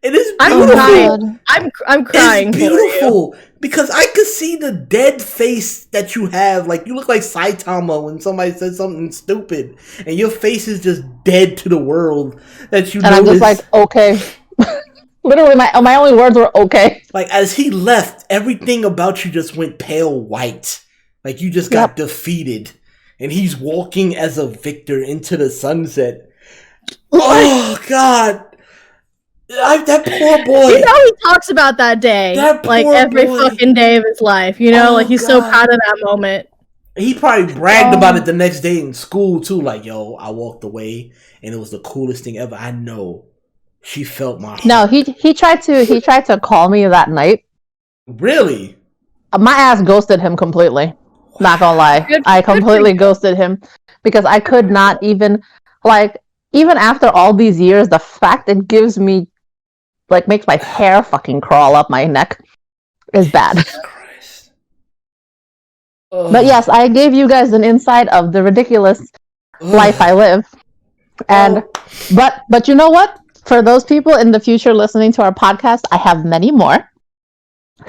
Speaker 1: It is beautiful.
Speaker 2: I'm crying.
Speaker 1: It's beautiful. Because I could see the dead face that you have. Like, you look like Saitama when somebody says something stupid. And your face is just dead to the world that you know. And I'm
Speaker 3: just like, okay. Literally, my only words were okay.
Speaker 1: Like, as he left, everything about you just went pale white. Like, you just got defeated. And he's walking as a victor into the sunset. Oh, God. That poor boy.
Speaker 2: You know he talks about that day. Like, every fucking day of his life. You know? Like, he's so proud of that moment.
Speaker 1: He probably bragged about it the next day in school, too. Like, yo, I walked away, and it was the coolest thing ever. I know. She felt my heart.
Speaker 3: No, he tried to call me that night.
Speaker 1: Really?
Speaker 3: My ass ghosted him completely. Not gonna lie. I completely ghosted him because I could not even after all these years, the fact it gives me like makes my hair fucking crawl up my neck is bad.
Speaker 1: Christ.
Speaker 3: But yes, I gave you guys an insight of the ridiculous life I live. And but you know what? For those people in the future listening to our podcast, I have many more.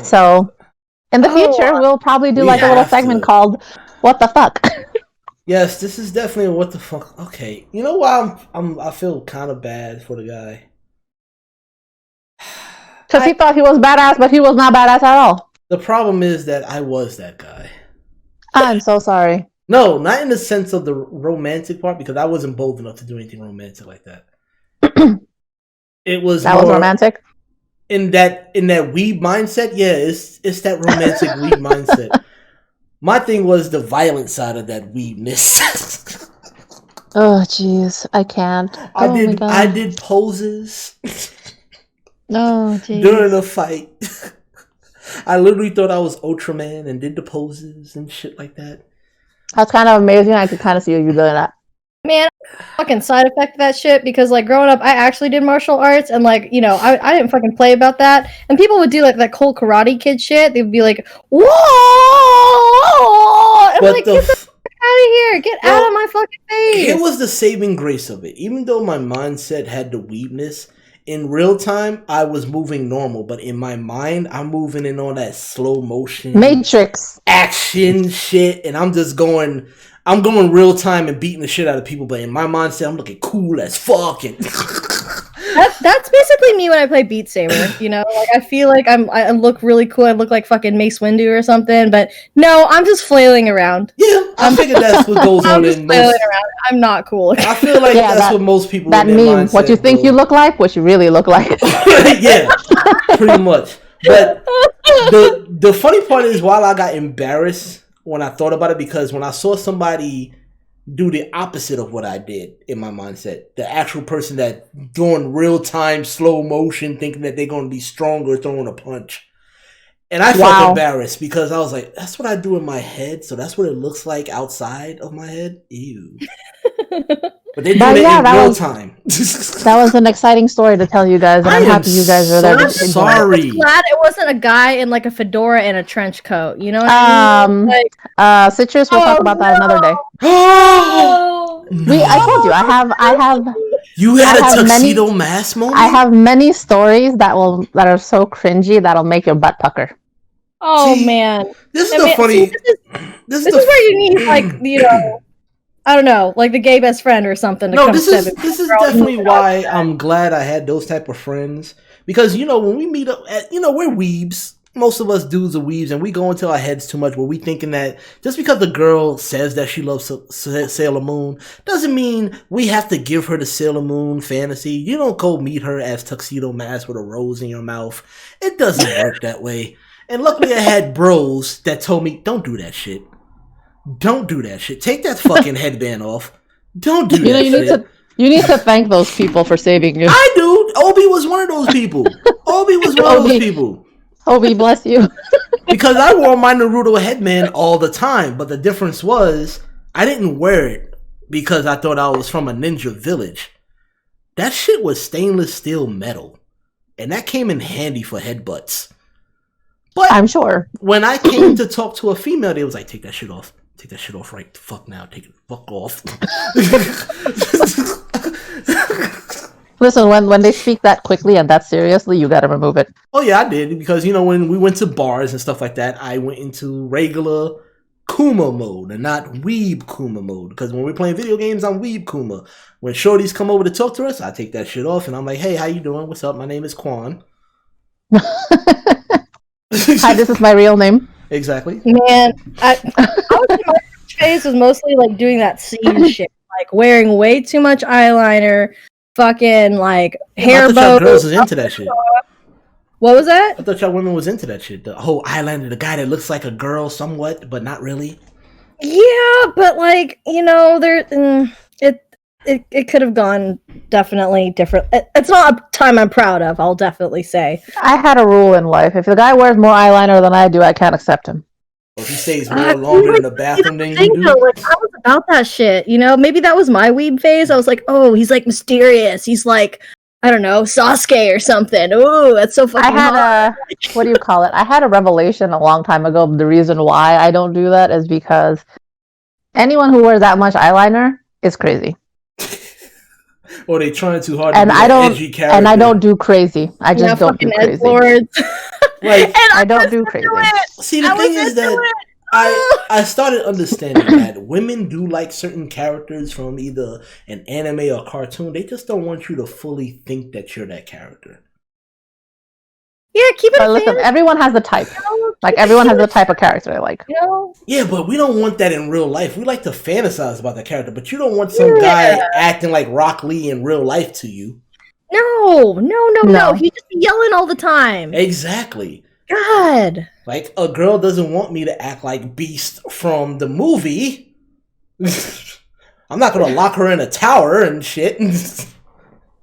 Speaker 3: So in the future, we'll probably do like a little segment called "What the Fuck."
Speaker 1: Yes, this is definitely a what the fuck. Okay, you know why I feel kind of bad for the guy
Speaker 3: because he thought he was badass, but he was not badass at all.
Speaker 1: The problem is that I was that guy.
Speaker 3: I'm so sorry.
Speaker 1: No, not in the sense of the romantic part, because I wasn't bold enough to do anything romantic like that. It was
Speaker 3: that was romantic.
Speaker 1: In that weeb mindset, yeah, it's that romantic weeb mindset. My thing was the violent side of that weebness.
Speaker 3: Oh jeez, I can't.
Speaker 1: I did poses.
Speaker 3: Oh jeez.
Speaker 1: During a fight. I literally thought I was Ultraman and did the poses and shit like that.
Speaker 3: That's kind of amazing. I could kind of see you doing that.
Speaker 2: Man, fucking side effect of that shit, because like growing up, I actually did martial arts, and like, you know, I didn't fucking play about that. And people would do like that cool Karate Kid shit. They'd be like, "Whoa!" And I'm like, get the fuck out of here! Get out of my fucking face!
Speaker 1: It was the saving grace of it. Even though my mindset had the weakness, in real time I was moving normal, but in my mind I'm moving in on that slow motion
Speaker 3: Matrix
Speaker 1: action shit, and I'm going real time and beating the shit out of people, but in my mindset I'm looking cool as fuck. And
Speaker 2: that's basically me when I play Beat Saber, you know? Like, I feel like I look really cool. I look like fucking Mace Windu or something, but no, I'm just flailing around.
Speaker 1: Yeah, I figured that's what goes on in most...
Speaker 2: around. I'm not cool.
Speaker 1: I feel like that's what most people...
Speaker 3: That meme, what you think you look like, what you really look like.
Speaker 1: Yeah, pretty much. But the funny part is, while I got embarrassed when I thought about it, because when I saw somebody do the opposite of what I did in my mindset, the actual person that doing real time slow motion, thinking that they're going to be stronger throwing a punch, and I felt embarrassed because I was like, that's what I do in my head, so that's what it looks like outside of my head. Ew. But they do it in real time.
Speaker 3: That was an exciting story to tell you guys, and I'm happy you guys are there.
Speaker 1: I'm sorry.
Speaker 2: I'm glad it wasn't a guy in like a fedora and a trench coat. You know what I mean?
Speaker 3: Citrus, we'll talk about that another day. I told you, I have.
Speaker 1: You had a tuxedo mask moment?
Speaker 3: I have many stories that are so cringy that'll make your butt pucker.
Speaker 2: Oh man,
Speaker 1: this is the funny.
Speaker 2: This is where you need, like, you know, I don't know, like the gay best friend or something.
Speaker 1: This is definitely why I'm glad I had those type of friends, because, you know, when we meet up, we're weebs. Most of us dudes are weebs, and we go into our heads too much where we thinking that just because the girl says that she loves Sailor Moon doesn't mean we have to give her the Sailor Moon fantasy. You don't go meet her as Tuxedo Mask with a rose in your mouth. It doesn't work that way. And luckily I had bros that told me, don't do that shit. Don't do that shit. Take that fucking headband off. Don't do that shit.
Speaker 3: You need to thank those people for saving you.
Speaker 1: I do. Obi was one of those people.
Speaker 3: Obi, bless you.
Speaker 1: Because I wore my Naruto headband all the time, but the difference was I didn't wear it because I thought I was from a ninja village. That shit was stainless steel metal, and that came in handy for headbutts. But
Speaker 3: I'm sure
Speaker 1: when I came to talk to a female, they was like, take that shit off. Take that shit off right the fuck now. Take it fuck off.
Speaker 3: Listen, when they speak that quickly and that seriously, you gotta remove it.
Speaker 1: Oh yeah, I did, because, you know, when we went to bars and stuff like that, I went into regular Kuma mode and not weeb Kuma mode. Because when we're playing video games, I'm weeb Kuma. When shorties come over to talk to us, I take that shit off and I'm like, hey, how you doing? What's up? My name is Quan.
Speaker 3: Hi, this is my real name.
Speaker 1: Exactly.
Speaker 2: Man, my phase was mostly like doing that scene shit, like wearing way too much eyeliner, fucking like hair bows.
Speaker 1: I thought y'all girls was into that shit.
Speaker 2: What was that?
Speaker 1: I thought y'all women was into that shit. The whole eyeliner, the guy that looks like a girl somewhat, but not really.
Speaker 2: Yeah, but like, you know, it could have gone definitely different. It's not a time I'm proud of, I'll definitely say.
Speaker 3: I had a rule in life. If the guy wears more eyeliner than I do, I can't accept him.
Speaker 1: If he stays more longer in the bathroom than you do.
Speaker 2: Like, I was about that shit, you know? Maybe that was my weeb phase. I was like, oh, he's like mysterious. He's like I don't know, Sasuke or something. Ooh, that's so fucking hot.
Speaker 3: What do you call it? I had a revelation a long time ago. The reason why I don't do that is because anyone who wears that much eyeliner is crazy.
Speaker 1: Or they trying too hard
Speaker 3: and
Speaker 1: to be
Speaker 3: I don't,
Speaker 1: edgy character.
Speaker 3: And I don't do crazy. I just don't do crazy.
Speaker 1: Like,
Speaker 3: I don't do crazy.
Speaker 1: See, the thing is that I started understanding that women do like certain characters from either an anime or cartoon. They just don't want you to fully think that you're that character.
Speaker 2: Yeah, keep it.
Speaker 3: But listen, everyone has a type. Like everyone has a type of character they like.
Speaker 1: Yeah, but we don't want that in real life. We like to fantasize about that character, but you don't want some guy acting like Rock Lee in real life to you.
Speaker 2: No. He just be yelling all the time.
Speaker 1: Exactly.
Speaker 2: God.
Speaker 1: Like, a girl doesn't want me to act like Beast from the movie. I'm not going to lock her in a tower and shit.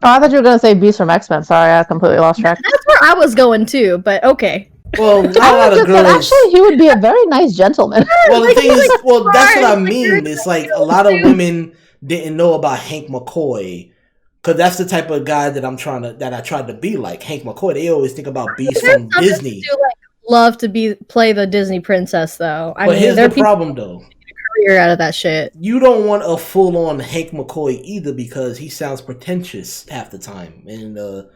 Speaker 3: I thought you were going to say Beast from X-Men. Sorry, I completely lost track.
Speaker 2: That's where I was going too, but okay.
Speaker 1: Well, not a lot of girls.
Speaker 3: Actually, he would be a very nice gentleman.
Speaker 1: Well, the thing is, that's what I mean. It's like a lot of women didn't know about Hank McCoy. Because that's the type of guy that I tried to be like. Hank McCoy. They always think about Beast from Disney.
Speaker 2: Love to play the Disney princess, though.
Speaker 1: But here's the problem, though.
Speaker 2: Career out of that shit.
Speaker 1: You don't want a full-on Hank McCoy either, because he sounds pretentious half the time, and a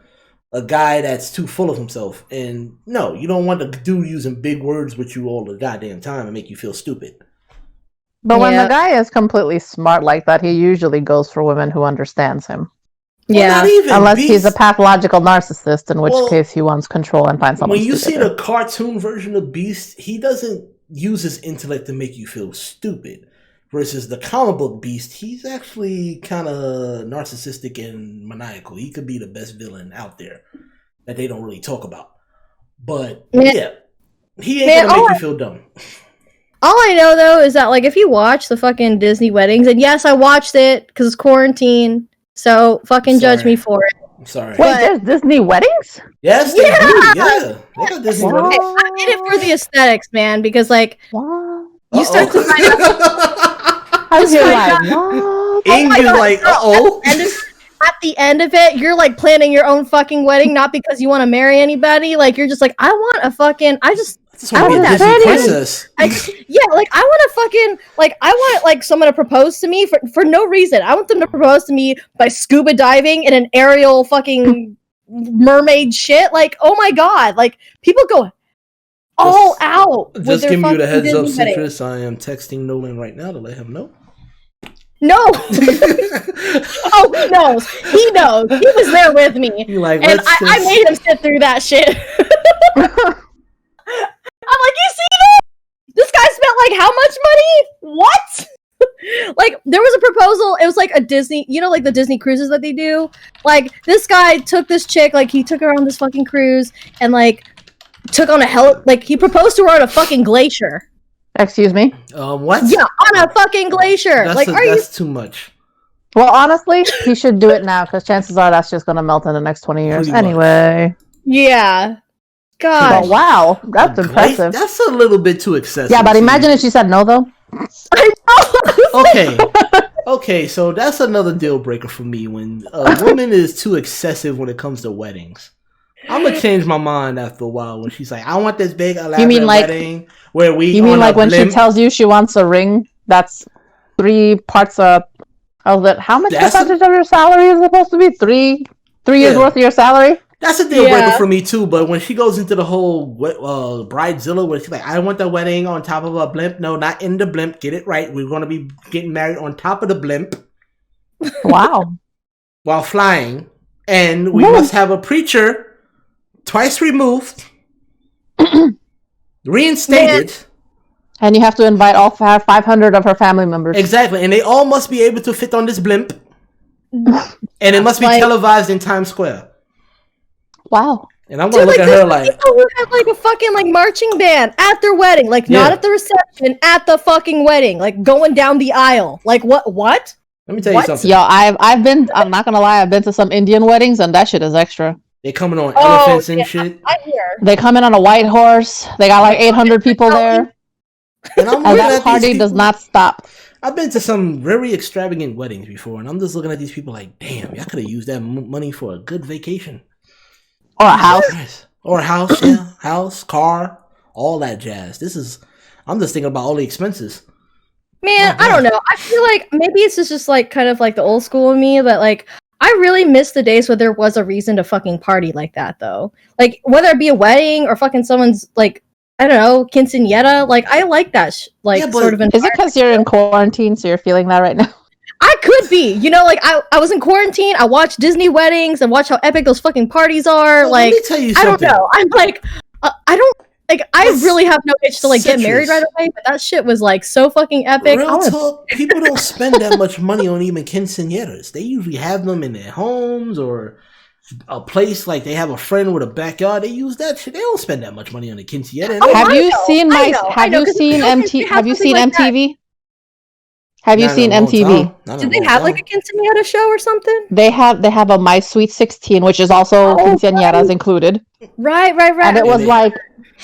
Speaker 1: guy that's too full of himself. And no, you don't want the dude using big words with you all the goddamn time and make you feel stupid.
Speaker 3: But when the guy is completely smart like that, he usually goes for women who understands him.
Speaker 2: Yeah,
Speaker 3: unless he's a pathological narcissist, in which case he wants control and finds someone.
Speaker 1: When you see the cartoon version of Beast, he doesn't use his intellect to make you feel stupid. Versus the comic book Beast, he's actually kind of narcissistic and maniacal. He could be the best villain out there that they don't really talk about. But yeah, he ain't gonna make you feel dumb.
Speaker 2: All I know though is that, like, if you watch the fucking Disney weddings, and yes, I watched it because it's quarantine. So fucking judge me for it.
Speaker 1: I'm sorry.
Speaker 3: Wait, there's Disney weddings?
Speaker 1: Yes, they do. Yeah, they got Disney weddings.
Speaker 2: I did it for the aesthetics, man. Because like, you start to find out.
Speaker 3: I was like,
Speaker 1: Ing is like,
Speaker 2: At the end of it, you're like planning your own fucking wedding, not because you want to marry anybody. Like, you're just like, I want a fucking. I want that
Speaker 1: Disney princess.
Speaker 2: I want like someone to propose to me for no reason. I want them to propose to me by scuba diving in an aerial fucking mermaid shit. Like, oh my god, like people go all out.
Speaker 1: Just giving you the heads up, Citrus. I am texting Nolan right now to let him know.
Speaker 2: No. Oh, he knows. He knows. He was there with me. And I made him sit through that shit. I'm like, you see that? This guy spent like how much money? What? Like, there was a proposal. It was like a Disney, you know, like the Disney cruises that they do. Like, this guy took this chick, like he took her on this fucking cruise and like took on he proposed to her on a fucking glacier.
Speaker 3: Excuse me?
Speaker 1: What?
Speaker 2: Yeah, on a fucking glacier.
Speaker 1: That's too much.
Speaker 3: Well, honestly, he should do it now because chances are that's just going to melt in the next 20 years. Anyway.
Speaker 2: Yeah. God.
Speaker 3: But wow, that's impressive.
Speaker 1: That's a little bit too excessive.
Speaker 3: Yeah, but imagine if she said no, though.
Speaker 1: Okay. Okay, so that's another deal breaker for me when a woman is too excessive when it comes to weddings. I'm gonna change my mind after a while when she's like, I want this big elaborate wedding where we.
Speaker 3: You mean like when she tells you she wants a ring that's 3 parts of that? How much percentage of your salary is supposed to be? 3 years worth of your salary?
Speaker 1: That's a deal breaker for me too. But when she goes into the whole bridezilla, where she's like, I want the wedding on top of a blimp. No, not in the blimp. Get it right. We're gonna be getting married on top of the blimp.
Speaker 3: Wow.
Speaker 1: While flying, and we must have a preacher. Twice removed, reinstated,
Speaker 3: and you have to invite all 500 of her family members.
Speaker 1: Exactly, and they all must be able to fit on this blimp, and it must be televised in Times Square.
Speaker 3: Wow!
Speaker 1: And I'm gonna look at her like
Speaker 2: people who have like a fucking like marching band at their wedding, like not at the reception, at the fucking wedding, like going down the aisle. Like what?
Speaker 1: Let me tell you something.
Speaker 3: Yo, I've been. I'm not gonna lie. I've been to some Indian weddings, and that shit is extra.
Speaker 1: They coming on elephants and shit.
Speaker 2: I hear.
Speaker 3: They come in on a white horse. They got like 800 people there.
Speaker 1: And
Speaker 3: that party does not stop.
Speaker 1: I've been to some very extravagant weddings before, and I'm just looking at these people like, damn, y'all could have used that money for a good vacation.
Speaker 3: Or a house.
Speaker 1: Or a house, yeah. House, car, all that jazz. I'm just thinking about all the expenses.
Speaker 2: Man, I don't know. I feel like maybe it's just like kind of like the old school in me, but like I really miss the days where there was a reason to fucking party like that, though. Like whether it be a wedding or fucking someone's like I don't know quinceañera. Like I like that sort of.
Speaker 3: Is it because you're in quarantine, so you're feeling that right now?
Speaker 2: I could be, like I was in quarantine. I watched Disney weddings and watch how epic those fucking parties are.
Speaker 1: Well,
Speaker 2: like
Speaker 1: let me tell you
Speaker 2: I don't know. I'm like I don't. Like, I really have no itch to, like, get married right away, but that shit was, like, so fucking epic.
Speaker 1: Real talk, people don't spend that much money on even quinceañeras. They usually have them in their homes or a place, like, they have a friend with a backyard. They use that shit. They don't spend that much money on a quinceañera.
Speaker 3: Have you seen MTV? Have you seen MTV? Have you seen MTV?
Speaker 2: Did they have, like, a quinceañera show or something?
Speaker 3: They have a My Sweet 16, which is also quinceañeras included.
Speaker 2: Right.
Speaker 3: And it was, like,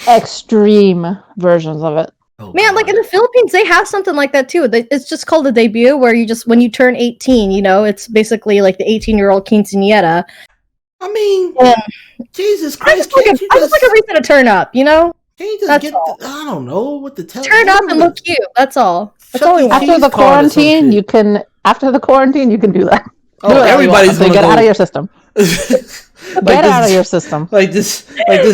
Speaker 3: extreme versions of it.
Speaker 2: Man, like in the Philippines, they have something like that too. It's just called a debut, where when you turn 18, it's basically like the 18-year-old quinceañera.
Speaker 1: I mean, Jesus Christ!
Speaker 2: I just like a reason to turn up,
Speaker 1: Can you just I don't know what to tell.
Speaker 2: Turn up and look cute. That's all. That's all we want.
Speaker 3: After the quarantine, you can do that.
Speaker 1: Oh, everybody's gonna
Speaker 3: get out of your system. Get out of your system.
Speaker 1: Like this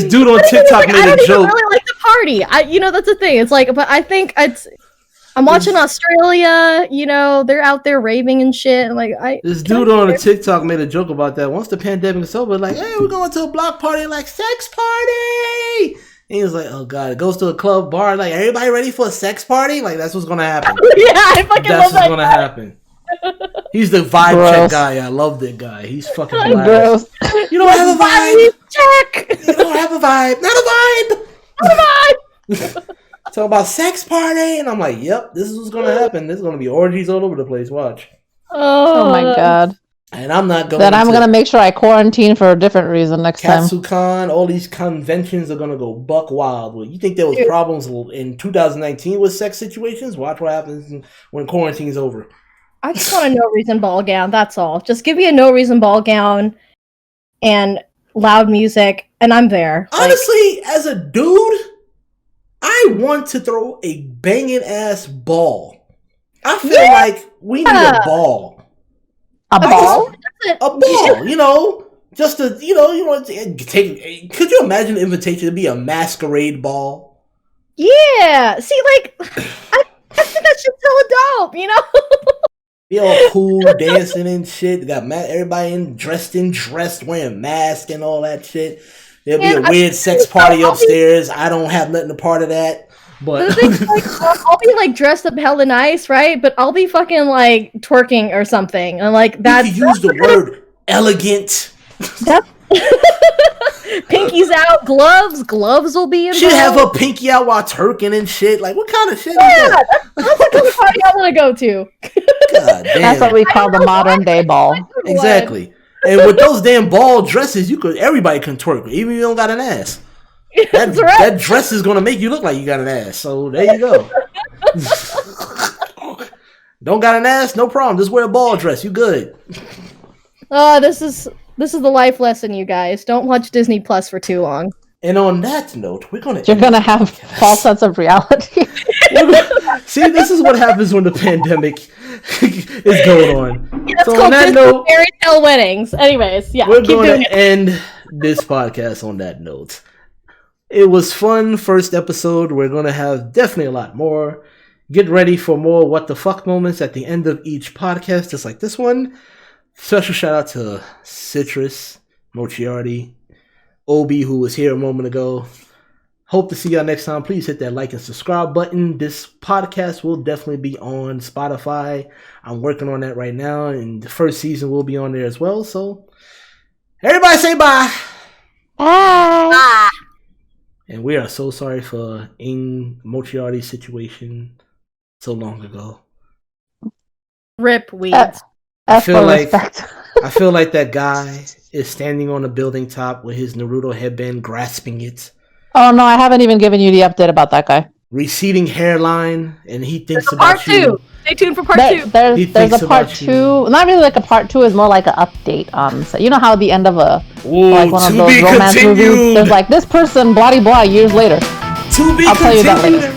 Speaker 1: dude on TikTok made a joke.
Speaker 2: I don't even really like the party. That's the thing. It's like, but I think I'm watching Australia. They're out there raving and shit. And like,
Speaker 1: this dude on TikTok made a joke about that. Once the pandemic is over, like, hey, we're going to a block party, like sex party. And he was like, oh god, it goes to a club bar, like, everybody ready for a sex party? Like, that's what's gonna happen.
Speaker 2: Yeah, I fucking love that. That's what's gonna
Speaker 1: happen. He's the vibe check guy. I love that guy. He's fucking hilarious. You don't have a vibe.
Speaker 2: Check.
Speaker 1: You don't have a vibe. Not a vibe. Not a vibe. Talk about sex party, and I'm like, yep, this is what's gonna happen. There's gonna be orgies all over the place. Watch.
Speaker 3: Oh my god.
Speaker 1: And I'm not going.
Speaker 3: Then I'm gonna make sure I quarantine for a different reason next time.
Speaker 1: Katsucon, all these conventions are gonna go buck wild. Well, you think there was problems in 2019 with sex situations? Watch what happens when quarantine's over.
Speaker 2: I just want a no reason ball gown. That's all. Just give me a no reason ball gown and loud music, and I'm there.
Speaker 1: Honestly, as a dude, I want to throw a banging ass ball. I feel like we need a ball.
Speaker 3: A ball?
Speaker 1: A ball, just to, you want to take. Could you imagine the invitation to be a masquerade ball?
Speaker 2: Yeah. See, like, I think that shit's so dope,
Speaker 1: Be all cool, dancing and shit. Got everybody dressed, wearing masks and all that shit. There'll be a weird sex party upstairs. I don't have nothing to part of that. But
Speaker 2: I'll be like dressed up hella nice, right? But I'll be fucking like twerking or something, and like that's.
Speaker 1: You could use the word elegant.
Speaker 2: That's pinkies out, gloves will be involved.
Speaker 1: She'd have her pinky out while twerking and shit. Like, what kind of shit is
Speaker 2: that? That's the kind of party I want to go to.
Speaker 1: God damn.
Speaker 3: That's what we call the modern day ball.
Speaker 1: Exactly. And with those damn ball dresses, everybody can twerk, even if you don't got an ass. That dress is gonna make you look like you got an ass. So there you go. Don't got an ass? No problem. Just wear a ball dress. You good.
Speaker 2: This is the life lesson, you guys. Don't watch Disney Plus for too long.
Speaker 1: And on that note, you're
Speaker 3: gonna have false sense of reality.
Speaker 1: See, this is what happens when the pandemic is going on.
Speaker 2: Yeah, so on that note, fairy tale weddings. Anyways, yeah,
Speaker 1: we're going to end this podcast on that note. It was fun first episode. We're going to have definitely a lot more. Get ready for more what the fuck moments at the end of each podcast, just like this one. Special shout out to Citrus, Mochiarty, Obi, who was here a moment ago. Hope to see y'all next time. Please hit that like and subscribe button. This podcast will definitely be on Spotify. I'm working on that right now, and the first season will be on there as well. So, everybody say bye.
Speaker 3: Bye.
Speaker 1: And we are so sorry for Mochiarty's situation so long ago.
Speaker 2: Rip weeds.
Speaker 1: I feel like that guy is standing on a building top with his Naruto headband, grasping it.
Speaker 3: Oh no, I haven't even given you the update about that guy.
Speaker 1: receding hairline, and he thinks about
Speaker 2: part two. Stay tuned for part two.
Speaker 3: There's a part two. Not really like a part two. Is more like an update. So you know how at the end of like one of those romance movies, there's like this person, blah blah blah, years later.
Speaker 1: To be
Speaker 3: I'll tell you that later.